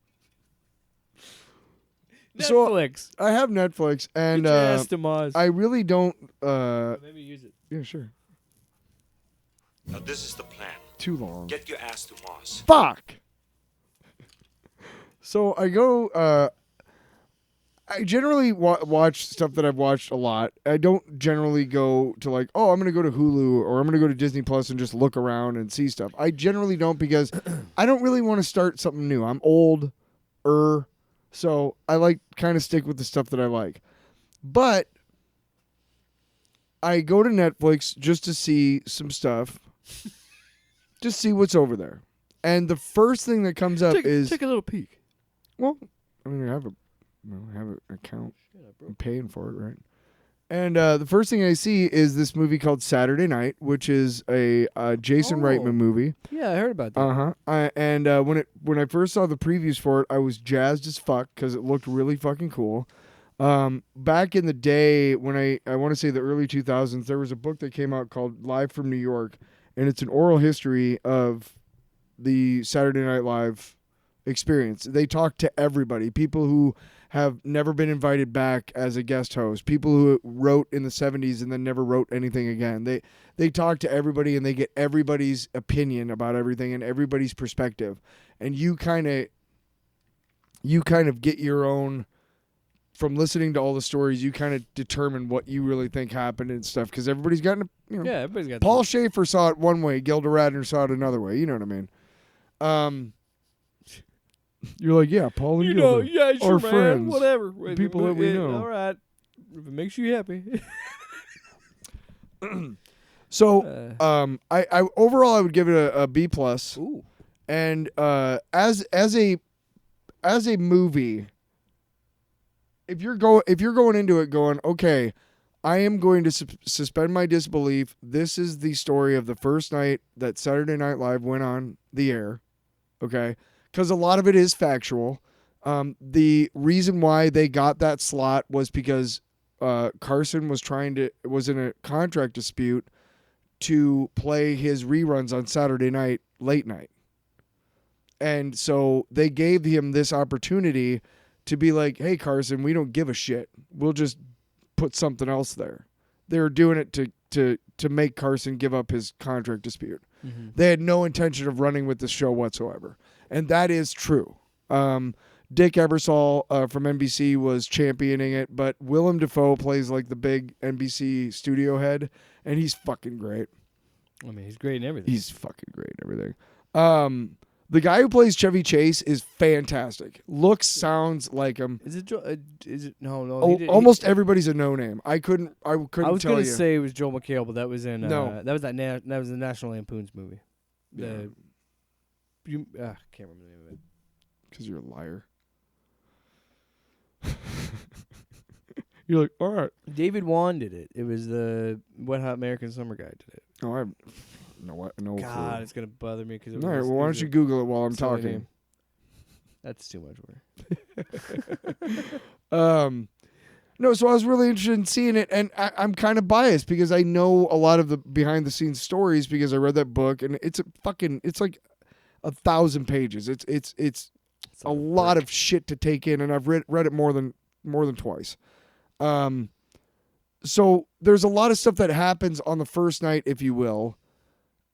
[SPEAKER 2] So I have Netflix, and
[SPEAKER 3] Get your ass to Mars.
[SPEAKER 2] I really don't.
[SPEAKER 3] Maybe use it.
[SPEAKER 2] Yeah, sure.
[SPEAKER 5] Now this is the plan.
[SPEAKER 2] Too long.
[SPEAKER 5] Get your ass to Mars.
[SPEAKER 2] Fuck. So I go. I generally watch stuff that I've watched a lot. I don't generally go to like, oh, I'm going to go to Hulu or I'm going to go to Disney Plus and just look around and see stuff. I generally don't because I don't really want to start something new. I'm old, so I like kind of stick with the stuff that I like. But I go to Netflix just to see some stuff, just see what's over there. And the first thing that comes up is
[SPEAKER 3] take a little peek.
[SPEAKER 2] well, I mean, I have an account. I'm paying for it, right? And the first thing I see is this movie called Saturday Night, which is a Jason Reitman movie.
[SPEAKER 3] Yeah, I heard about that.
[SPEAKER 2] And when I first saw the previews for it, I was jazzed as fuck because it looked really fucking cool. Back in the day, when I want to say the early 2000s, there was a book that came out called Live from New York, and it's an oral history of the Saturday Night Live experience. They talk to everybody, people who have never been invited back as a guest host, people who wrote in the 70s and then never wrote anything again. They talk to everybody and they get everybody's opinion about everything and everybody's perspective. And you kind of get your own, from listening to all the stories, you kind of determine what you really think happened and stuff, because everybody's got
[SPEAKER 3] everybody's got
[SPEAKER 2] Paul Schaefer saw it one way, Gilda Radner saw it another way. You know what I mean? You're like, yeah, Paul and Gilda,
[SPEAKER 3] yeah, sure,
[SPEAKER 2] our
[SPEAKER 3] man,
[SPEAKER 2] friends,
[SPEAKER 3] whatever.
[SPEAKER 2] people that we know.
[SPEAKER 3] All right, if it makes you happy.
[SPEAKER 2] So, I overall I would give it a B plus.
[SPEAKER 3] Ooh.
[SPEAKER 2] And as a movie, if you're going into it going, okay, I am going to suspend my disbelief. This is the story of the first night that Saturday Night Live went on the air. Okay. Because a lot of it is factual. The reason why they got that slot was because Carson was in a contract dispute to play his reruns on Saturday night, late night. And so they gave him this opportunity to be like, hey, Carson, we don't give a shit. We'll just put something else there. They were doing it to make Carson give up his contract dispute. Mm-hmm. They had no intention of running with the show whatsoever. And that is true. Dick Ebersol from NBC was championing it, but Willem Dafoe plays like the big NBC studio head, and he's fucking great.
[SPEAKER 3] I mean, he's great in everything.
[SPEAKER 2] He's fucking great in everything. The guy who plays Chevy Chase is fantastic. Looks, sounds like him.
[SPEAKER 3] Is it no?
[SPEAKER 2] Almost everybody's a no name. I couldn't
[SPEAKER 3] I was
[SPEAKER 2] tell
[SPEAKER 3] gonna
[SPEAKER 2] you.
[SPEAKER 3] say it was Joel McHale, but that was in
[SPEAKER 2] No.
[SPEAKER 3] that was the National Lampoon's movie.
[SPEAKER 2] Yeah.
[SPEAKER 3] Can't remember the name of it.
[SPEAKER 2] Because you're a liar. You're like, all right.
[SPEAKER 3] David Wan did it. It was the Wet Hot American Summer guy did it.
[SPEAKER 2] Oh, I have no
[SPEAKER 3] God,
[SPEAKER 2] clue.
[SPEAKER 3] it's gonna bother me because.
[SPEAKER 2] All right, well, why don't you Google it while I'm
[SPEAKER 3] silly
[SPEAKER 2] talking?
[SPEAKER 3] name. That's too much work.
[SPEAKER 2] No, so I was really interested in seeing it, and I'm kind of biased because I know a lot of the behind the scenes stories because I read that book, and it's like 1,000 pages. It's a lot of shit to take in, and I've read it more than twice. So there's a lot of stuff that happens on the first night, if you will,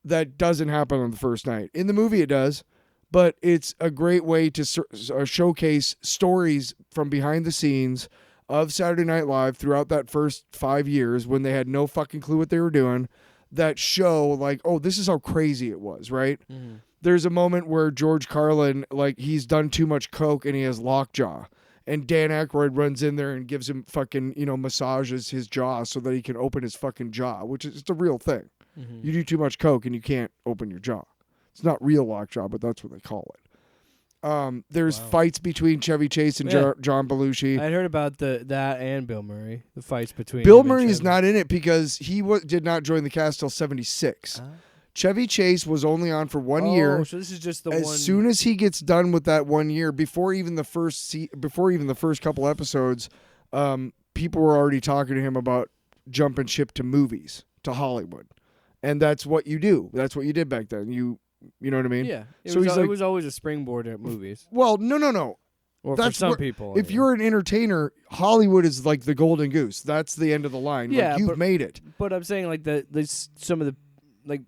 [SPEAKER 2] that doesn't happen on the first night. In the movie, it does, but it's a great way to showcase stories from behind the scenes of Saturday Night Live throughout that first 5 years when they had no fucking clue what they were doing, that show like, oh, this is how crazy it was, right? Mm-hmm. There's a moment where George Carlin, like, he's done too much coke and he has lockjaw. And Dan Aykroyd runs in there and gives him fucking, massages his jaw so that he can open his fucking jaw, which is it's a real thing. Mm-hmm. You do too much coke and you can't open your jaw. It's not real lockjaw, but that's what they call it. There's fights between Chevy Chase and John Belushi.
[SPEAKER 3] I heard about that and Bill Murray. The fights between
[SPEAKER 2] Bill Murray is not in it because he did not join the cast till 76. Chevy Chase was only on for 1 year.
[SPEAKER 3] So this is just the
[SPEAKER 2] as
[SPEAKER 3] one.
[SPEAKER 2] As soon as he gets done with that 1 year, before even the first couple episodes, people were already talking to him about jumping ship to movies, to Hollywood, and that's what you do. That's what you did back then. You know what I mean?
[SPEAKER 3] Yeah. It was always a springboard at movies.
[SPEAKER 2] Well, no.
[SPEAKER 3] Or that's for some people.
[SPEAKER 2] If you're an entertainer, Hollywood is like the golden goose. That's the end of the line.
[SPEAKER 3] Yeah,
[SPEAKER 2] like, you've made it.
[SPEAKER 3] But I'm saying like some of the, like,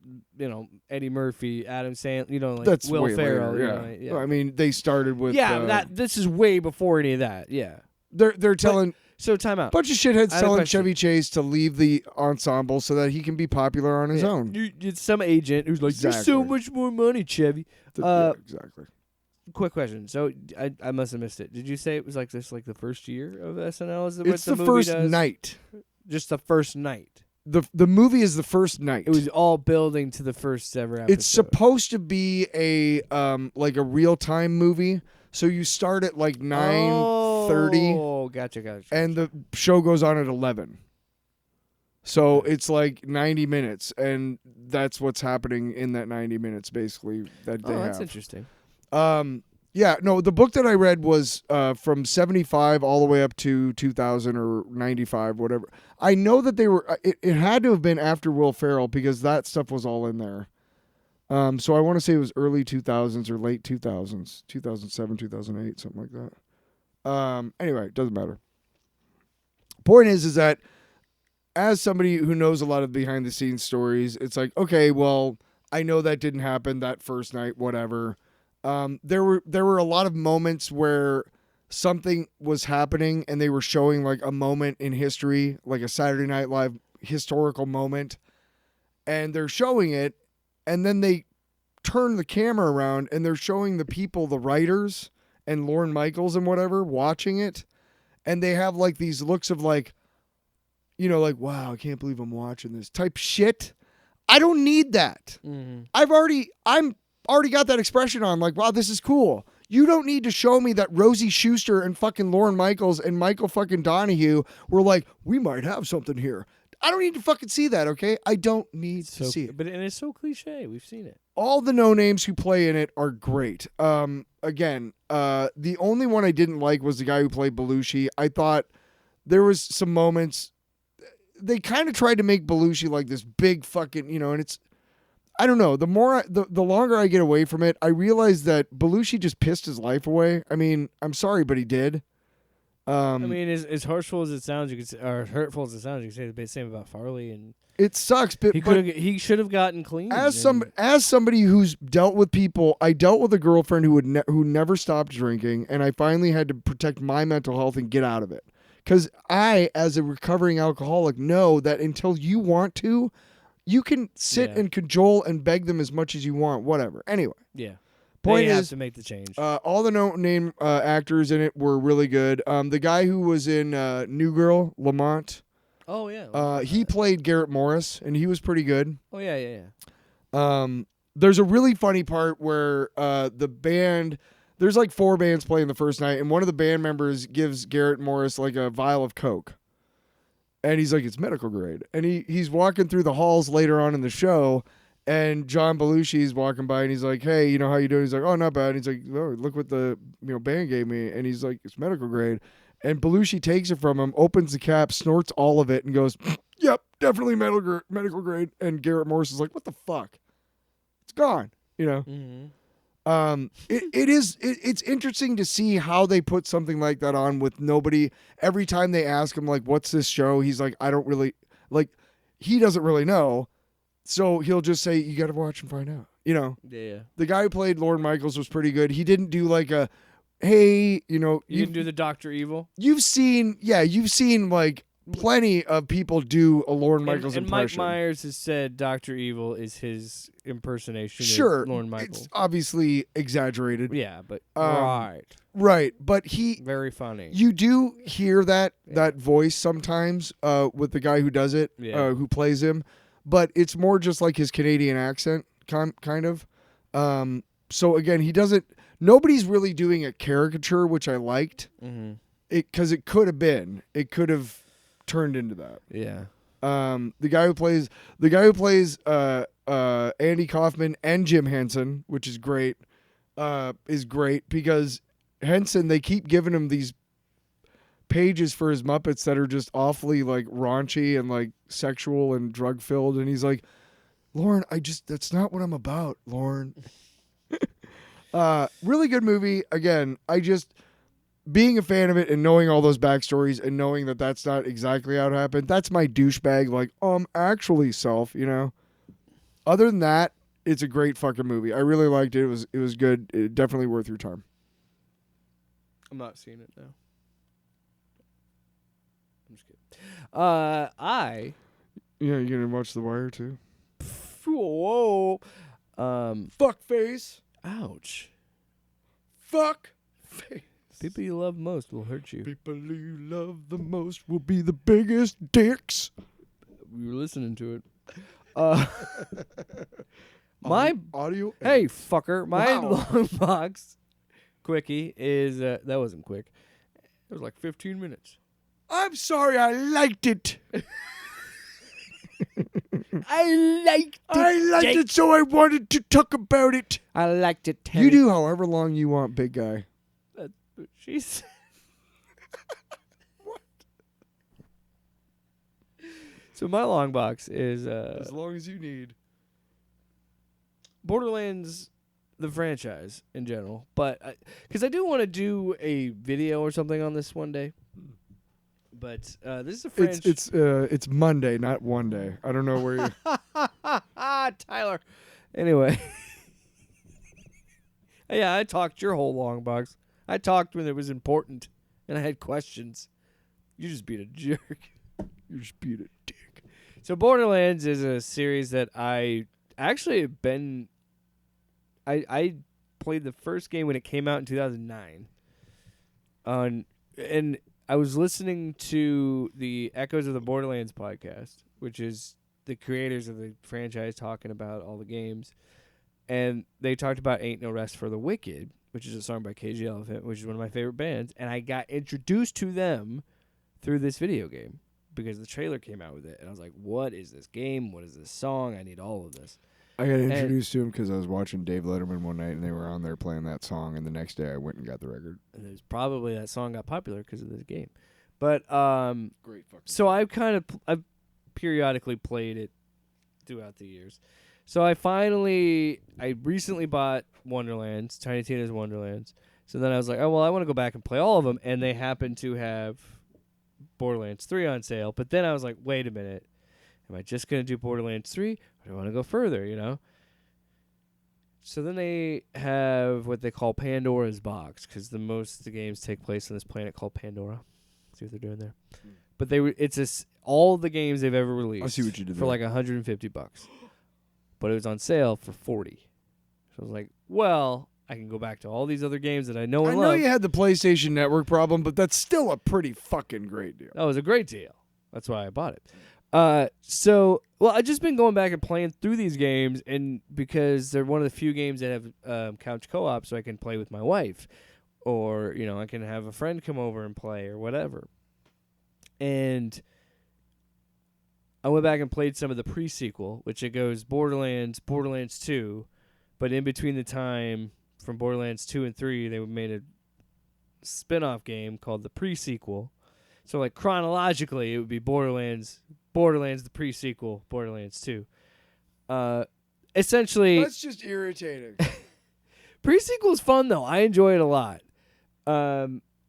[SPEAKER 3] Eddie Murphy, Adam Sandler, like
[SPEAKER 2] that's
[SPEAKER 3] Will
[SPEAKER 2] way
[SPEAKER 3] Ferrell.
[SPEAKER 2] Later, yeah. Well, I mean, they started with
[SPEAKER 3] this is way before any of that. Yeah.
[SPEAKER 2] They're telling.
[SPEAKER 3] So time out.
[SPEAKER 2] Bunch of shitheads telling Chevy Chase to leave the ensemble so that he can be popular on his own.
[SPEAKER 3] It's some agent who's like, "There's so much more money, Chevy."
[SPEAKER 2] Exactly.
[SPEAKER 3] Quick question. So I must have missed it. Did you say it was like this, like the first year of SNL?
[SPEAKER 2] It's the first night.
[SPEAKER 3] Just the first night.
[SPEAKER 2] The movie is the first night.
[SPEAKER 3] It was all building to the first ever episode.
[SPEAKER 2] It's supposed to be a like a real time movie. So you start at like 9:30.
[SPEAKER 3] Oh, gotcha.
[SPEAKER 2] And the show goes on at 11. So it's like 90 minutes, and that's what's happening in that 90 minutes, basically, that they have.
[SPEAKER 3] Oh, that's interesting.
[SPEAKER 2] Yeah, no, the book that I read was from 75 all the way up to 2000 or 95, whatever. I know that they were, it had to have been after Will Ferrell because that stuff was all in there. So I want to say it was early 2000s or late 2000s, 2007, 2008, something like that. Anyway, it doesn't matter. Point is that as somebody who knows a lot of behind the scenes stories, it's like, okay, well, I know that didn't happen that first night, whatever. There were a lot of moments where something was happening and they were showing like a moment in history, like a Saturday Night Live historical moment, and they're showing it, and then they turn the camera around and they're showing the people, the writers and Lorne Michaels and whatever, watching it, and they have like these looks of like, like, wow, I can't believe I'm watching this type shit. I don't need that. Mm-hmm. I'm already got that expression on, like, wow, this is cool. You don't need to show me that Rosie Schuster and fucking Lorne Michaels and Michael fucking Donahue were like, we might have something here. I don't need to fucking see that, okay? I don't need to see it.
[SPEAKER 3] But it's so cliche. We've seen it.
[SPEAKER 2] All the no-names who play in it are great. Again, the only one I didn't like was the guy who played Belushi. I thought there was some moments. They kind of tried to make Belushi like this big fucking, and it's, I don't know. The longer I get away from it, I realize that Belushi just pissed his life away. I mean, I'm sorry, but he did.
[SPEAKER 3] I mean, as harshful as it sounds, you could say, or hurtful as it sounds, you could say the same about Farley, and
[SPEAKER 2] it sucks, but
[SPEAKER 3] he should have gotten clean.
[SPEAKER 2] As somebody who's dealt with people, I dealt with a girlfriend who never stopped drinking, and I finally had to protect my mental health and get out of it. Because I, as a recovering alcoholic, know that until you want to, you can sit and cajole and beg them as much as you want, whatever. Anyway.
[SPEAKER 3] Yeah.
[SPEAKER 2] Point
[SPEAKER 3] they
[SPEAKER 2] is,
[SPEAKER 3] have to make the change.
[SPEAKER 2] all the no-name actors in it were really good. The guy who was in New Girl, Lamont.
[SPEAKER 3] Oh, yeah.
[SPEAKER 2] He played Garrett Morris, and he was pretty good.
[SPEAKER 3] Oh, yeah.
[SPEAKER 2] There's a really funny part where the band, there's like 4 bands playing the first night, and one of the band members gives Garrett Morris like a vial of Coke. And he's like, it's medical grade. And he's walking through the halls later on in the show, and John Belushi's walking by, and he's like, hey, how you doing? He's like, oh, not bad. And he's like, oh, look what the band gave me. And he's like, it's medical grade. And Belushi takes it from him, opens the cap, snorts all of it, and goes, yep, definitely medical grade. And Garrett Morris is like, what the fuck? It's gone,
[SPEAKER 3] Mm-hmm.
[SPEAKER 2] It's interesting to see how they put something like that on with nobody. Every time they ask him, like, what's this show? He's like, I don't really, like, he doesn't really know. So he'll just say, you got to watch and find out,
[SPEAKER 3] Yeah.
[SPEAKER 2] The guy who played Lorne Michaels was pretty good. He didn't do like a, hey,
[SPEAKER 3] You didn't do the Dr. Evil?
[SPEAKER 2] You've seen like plenty of people do a Lorne Michaels
[SPEAKER 3] and
[SPEAKER 2] impression.
[SPEAKER 3] Mike Myers has said Dr. Evil is his impersonation
[SPEAKER 2] of
[SPEAKER 3] Lorne Michaels.
[SPEAKER 2] It's obviously exaggerated.
[SPEAKER 3] Yeah, but
[SPEAKER 2] right. But he
[SPEAKER 3] very funny.
[SPEAKER 2] You do hear that voice sometimes with the guy who does it, who plays him, but it's more just like his Canadian accent, kind of. So again, he doesn't. Nobody's really doing a caricature, which I liked.
[SPEAKER 3] Mm-hmm.
[SPEAKER 2] Because it could have been. It could have turned into that.
[SPEAKER 3] Yeah.
[SPEAKER 2] The guy who plays Andy Kaufman and Jim Henson, which is great because Henson, they keep giving him these pages for his Muppets that are just awfully like raunchy and like sexual and drug filled, and he's like, Lauren, that's not what I'm about, Lauren. Really good movie. Again, being a fan of it and knowing all those backstories and knowing that that's not exactly how it happened, that's my douchebag, like, actually self, Other than that, it's a great fucking movie. I really liked it. It was good. Definitely worth your time.
[SPEAKER 3] I'm not seeing it now. I'm just kidding.
[SPEAKER 2] Yeah, you gonna watch The Wire too?
[SPEAKER 3] Whoa.
[SPEAKER 2] Fuck face.
[SPEAKER 3] Ouch.
[SPEAKER 2] Fuck face.
[SPEAKER 3] People you love most will hurt you.
[SPEAKER 2] People you love the most will be the biggest dicks.
[SPEAKER 3] We were listening to it. My
[SPEAKER 2] audio.
[SPEAKER 3] Hey, fucker. My
[SPEAKER 2] Wow.
[SPEAKER 3] long box quickie is that wasn't quick. It was like 15 minutes.
[SPEAKER 2] I'm sorry, I liked it.
[SPEAKER 3] I liked
[SPEAKER 2] it, so I wanted to talk about it.
[SPEAKER 3] I liked it.
[SPEAKER 2] You do however long you want, big guy.
[SPEAKER 3] That's what she said.
[SPEAKER 2] What?
[SPEAKER 3] So my long box is
[SPEAKER 2] As long as you need.
[SPEAKER 3] Borderlands, the franchise in general, but because I do want to do a video or something on this one day. But this is a franchise.
[SPEAKER 2] It's Monday, not one day. I don't know where you.
[SPEAKER 3] Tyler. Anyway. Yeah, I talked your whole long box. I talked when it was important, and I had questions. You just beat a jerk.
[SPEAKER 2] You just beat a dick.
[SPEAKER 3] So Borderlands is a series that I actually have been. I played the first game when it came out in 2009. And I was listening to the Echoes of the Borderlands podcast, which is the creators of the franchise talking about all the games. And they talked about Ain't No Rest for the Wicked, which is a song by KG Elephant, which is one of my favorite bands. And I got introduced to them through this video game because the trailer came out with it. And I was like, what is this game? What is this song? I need all of this.
[SPEAKER 2] I got introduced to him because I was watching Dave Letterman one night, and they were on there playing that song, and the next day I went and got the record.
[SPEAKER 3] And it was probably that song got popular because of this game. But
[SPEAKER 2] great fucking.
[SPEAKER 3] So I've periodically played it throughout the years. So I recently bought Wonderlands, Tiny Tina's Wonderlands. So then I was like, oh, well, I want to go back and play all of them. And they happened to have Borderlands 3 on sale. But then I was like, wait a minute. Am I just going to do Borderlands 3? Or do I want to go further, you know? So then they have what they call Pandora's Box, because most of the games take place on this planet called Pandora. See what they're doing there. But it's all the games they've ever released.
[SPEAKER 2] I see what you did
[SPEAKER 3] for
[SPEAKER 2] there.
[SPEAKER 3] like $150. But it was on sale for $40. So I was like, well, I can go back to all these other games that I know and
[SPEAKER 2] I know
[SPEAKER 3] love.
[SPEAKER 2] you had the PlayStation Network problem, but that's still a pretty fucking great deal.
[SPEAKER 3] That was a great deal. That's why I bought it. I've just been going back and playing through these games, and because they're one of the few games that have couch co-op, so I can play with my wife, or I can have a friend come over and play or whatever. And I went back and played some of the pre-sequel, which it goes Borderlands 2, but in between the time from Borderlands 2 and 3, they made a spin-off game called the pre-sequel. So like chronologically, it would be Borderlands the pre-sequel, Borderlands 2. Essentially,
[SPEAKER 2] That's just irritating.
[SPEAKER 3] pre-sequel is fun though. I enjoy it a lot.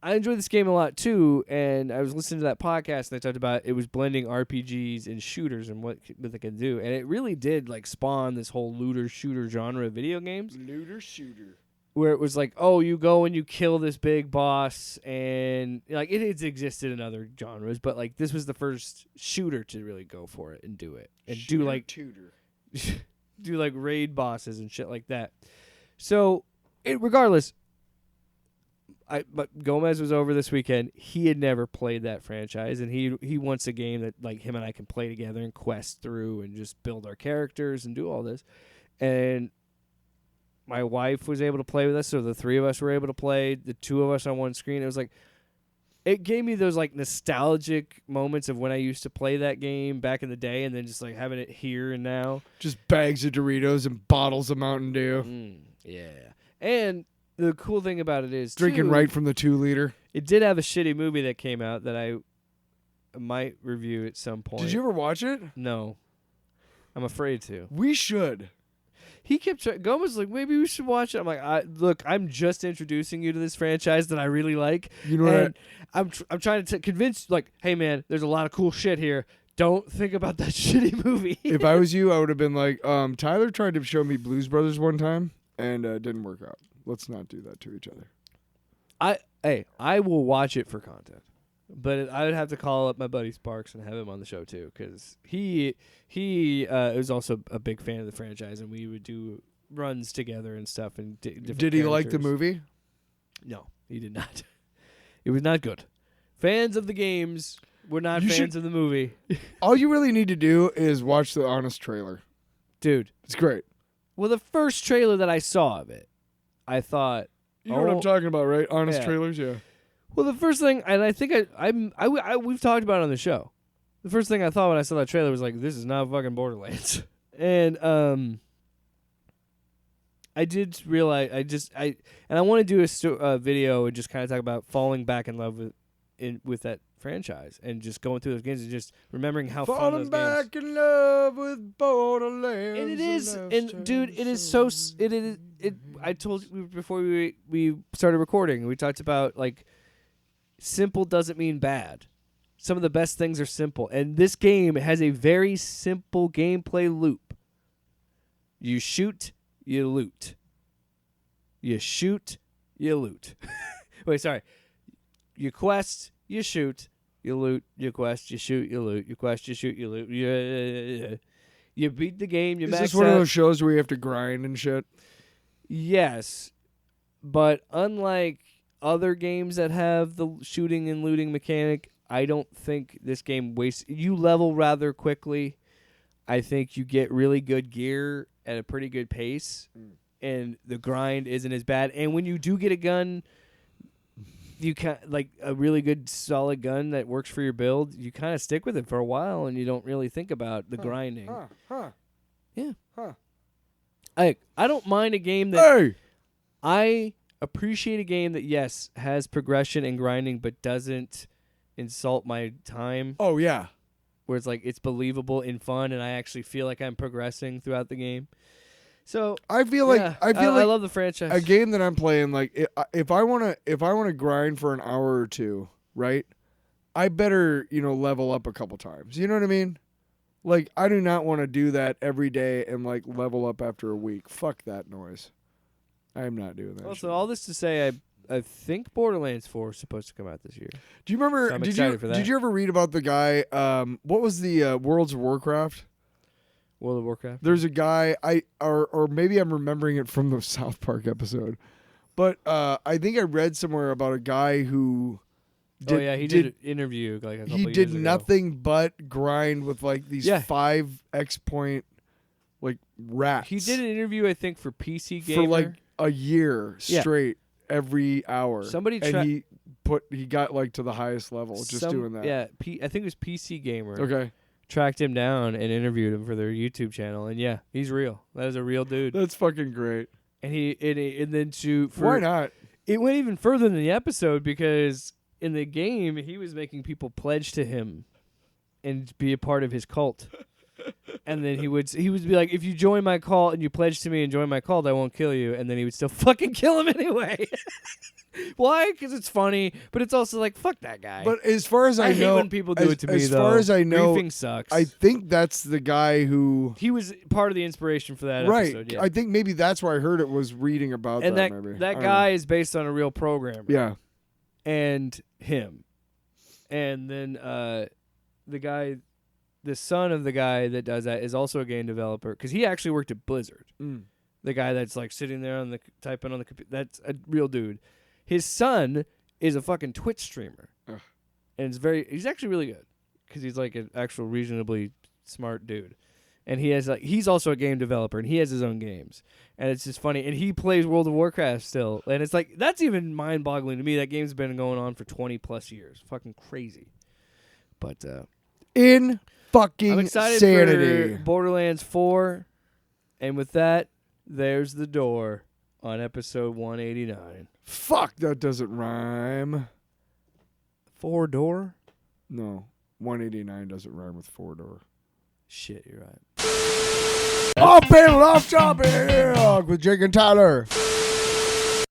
[SPEAKER 3] I enjoy this game a lot too, and I was listening to that podcast and they talked about it was blending RPGs and shooters and what they can do, and it really did like spawn this whole looter shooter genre of video games.
[SPEAKER 2] Looter shooter.
[SPEAKER 3] Where it was like, oh, you go and you kill this big boss, and like it has existed in other genres, but like this was the first shooter to really go for it and do it and do like
[SPEAKER 2] tutor.
[SPEAKER 3] do like raid bosses and shit like that. So, regardless, but Gomez was over this weekend. He had never played that franchise, and he wants a game that like him and I can play together and quest through and just build our characters and do all this. And my wife was able to play with us, so the three of us were able to play, the two of us on one screen. It was like, it gave me those like nostalgic moments of when I used to play that game back in the day, and then just like having it here and now.
[SPEAKER 2] Just bags of Doritos and bottles of Mountain Dew.
[SPEAKER 3] Yeah. And the cool thing about it is,
[SPEAKER 2] Drinking
[SPEAKER 3] too,
[SPEAKER 2] right from the 2-liter.
[SPEAKER 3] it did have a shitty movie that came out that I might review at some point.
[SPEAKER 2] Did you ever watch it?
[SPEAKER 3] No. I'm afraid to.
[SPEAKER 2] We should.
[SPEAKER 3] He kept Gomez was like, maybe we should watch it. I'm like, look, I'm just introducing you to this franchise that I really like.
[SPEAKER 2] You know what?
[SPEAKER 3] I'm trying to convince, like, hey man, there's a lot of cool shit here. Don't think about that shitty movie.
[SPEAKER 2] If I was you, I would have been like, Tyler tried to show me Blues Brothers one time, and it didn't work out. Let's not do that to each other.
[SPEAKER 3] I will watch it for content, but I would have to call up my buddy Sparks and have him on the show too, because he is also a big fan of the franchise, and we would do runs together and stuff. And
[SPEAKER 2] Did he like the movie?
[SPEAKER 3] No, he did not. It was not good. Fans of the games were not fans of the movie.
[SPEAKER 2] All you really need to do is watch the Honest trailer.
[SPEAKER 3] Dude,
[SPEAKER 2] it's great.
[SPEAKER 3] Well, the first trailer that I saw of it, I thought,
[SPEAKER 2] you know what I'm talking about, right? Honest trailers, yeah.
[SPEAKER 3] Well, the first thing, and I think we've talked about it on the show. The first thing I thought when I saw that trailer was like, this is not fucking Borderlands. And I did realize I want to do a video and just kind of talk about falling back in love with that franchise and just going through those games and just remembering how fun those
[SPEAKER 2] Falling back in love with Borderlands.
[SPEAKER 3] And it is, and dude, it is so. I told you before we started recording. We talked about like simple doesn't mean bad. Some of the best things are simple, and this game has a very simple gameplay loop. You shoot, you loot. You shoot, you loot. Wait, sorry. You quest, you shoot, you loot, you quest, you shoot, you loot, you quest, you shoot, you loot. You beat the game, you max out.
[SPEAKER 2] Is this one of those shows where you have to grind and shit?
[SPEAKER 3] Yes, but unlike other games that have the shooting and looting mechanic, I don't think this game wastes. You level rather quickly. I think you get really good gear at a pretty good pace, and the grind isn't as bad. And when you do get a gun, you like a really good solid gun that works for your build, you kind of stick with it for a while, and you don't really think about the grinding. Yeah. I don't mind a game that...
[SPEAKER 2] Hey!
[SPEAKER 3] I appreciate a game that, yes, has progression and grinding, but doesn't insult my time.
[SPEAKER 2] Oh, yeah.
[SPEAKER 3] Where it's like, it's believable and fun, and I actually feel like I'm progressing throughout the game. So
[SPEAKER 2] I feel like
[SPEAKER 3] I love the franchise.
[SPEAKER 2] a game that I'm playing. Like if I wanna grind for an hour or two, right? I better level up a couple times. You know what I mean? Like I do not want to do that every day and like level up after a week. Fuck that noise. I am not doing that.
[SPEAKER 3] Also,
[SPEAKER 2] shit.
[SPEAKER 3] all this to say, I think Borderlands 4 is supposed to come out this year.
[SPEAKER 2] Do you remember?
[SPEAKER 3] So I'm
[SPEAKER 2] did
[SPEAKER 3] excited for that.
[SPEAKER 2] you ever read about the guy? What was the Worlds of Warcraft?
[SPEAKER 3] World of Warcraft.
[SPEAKER 2] There's a guy or maybe I'm remembering it from the South Park episode, but I think I read somewhere about a guy who.
[SPEAKER 3] He did an interview like a couple
[SPEAKER 2] He
[SPEAKER 3] years
[SPEAKER 2] did
[SPEAKER 3] ago.
[SPEAKER 2] nothing but grind with like these 5x point like rats.
[SPEAKER 3] He did an interview, I think, for PC Gamer
[SPEAKER 2] for like a year straight every hour. He got like to the highest level just doing that.
[SPEAKER 3] Yeah, I think it was PC Gamer.
[SPEAKER 2] Okay.
[SPEAKER 3] Tracked him down and interviewed him for their YouTube channel, and yeah, he's real. That is a real dude.
[SPEAKER 2] That's fucking great.
[SPEAKER 3] And
[SPEAKER 2] why not?
[SPEAKER 3] It went even further than the episode because in the game he was making people pledge to him and be a part of his cult. And then he would be like, if you join my cult and you pledge to me and join my cult, I won't kill you. And then he would still fucking kill him anyway. Why? Because it's funny, but it's also like, fuck that guy.
[SPEAKER 2] But as far as I know,
[SPEAKER 3] hate when people do it to me,
[SPEAKER 2] as
[SPEAKER 3] though.
[SPEAKER 2] far as I know,
[SPEAKER 3] Griefing sucks.
[SPEAKER 2] I think that's the guy who
[SPEAKER 3] he was part of the inspiration for that
[SPEAKER 2] right.
[SPEAKER 3] episode. Yeah.
[SPEAKER 2] I think maybe that's where I heard it was reading about
[SPEAKER 3] and
[SPEAKER 2] that. Maybe
[SPEAKER 3] that guy is based on a real programmer.
[SPEAKER 2] Yeah.
[SPEAKER 3] And him, and then the son of the guy that does that is also a game developer because he actually worked at Blizzard. The guy that's like sitting there typing on the computer, that's a real dude. His son is a fucking Twitch streamer, and he's actually really good because he's like an actual reasonably smart dude, and he's also a game developer and he has his own games, and it's just funny. And he plays World of Warcraft still, and it's like that's even mind-boggling to me. That game's been going on for 20+ years, fucking crazy. But
[SPEAKER 2] in fucking
[SPEAKER 3] I'm excited
[SPEAKER 2] sanity.
[SPEAKER 3] for Borderlands 4, and with that, there's the door on episode 189.
[SPEAKER 2] Fuck, that doesn't rhyme.
[SPEAKER 3] 4-door?
[SPEAKER 2] No, 189 doesn't rhyme with 4-door.
[SPEAKER 3] Shit, you're right.
[SPEAKER 2] Off panel, off topic with Jake and Tyler.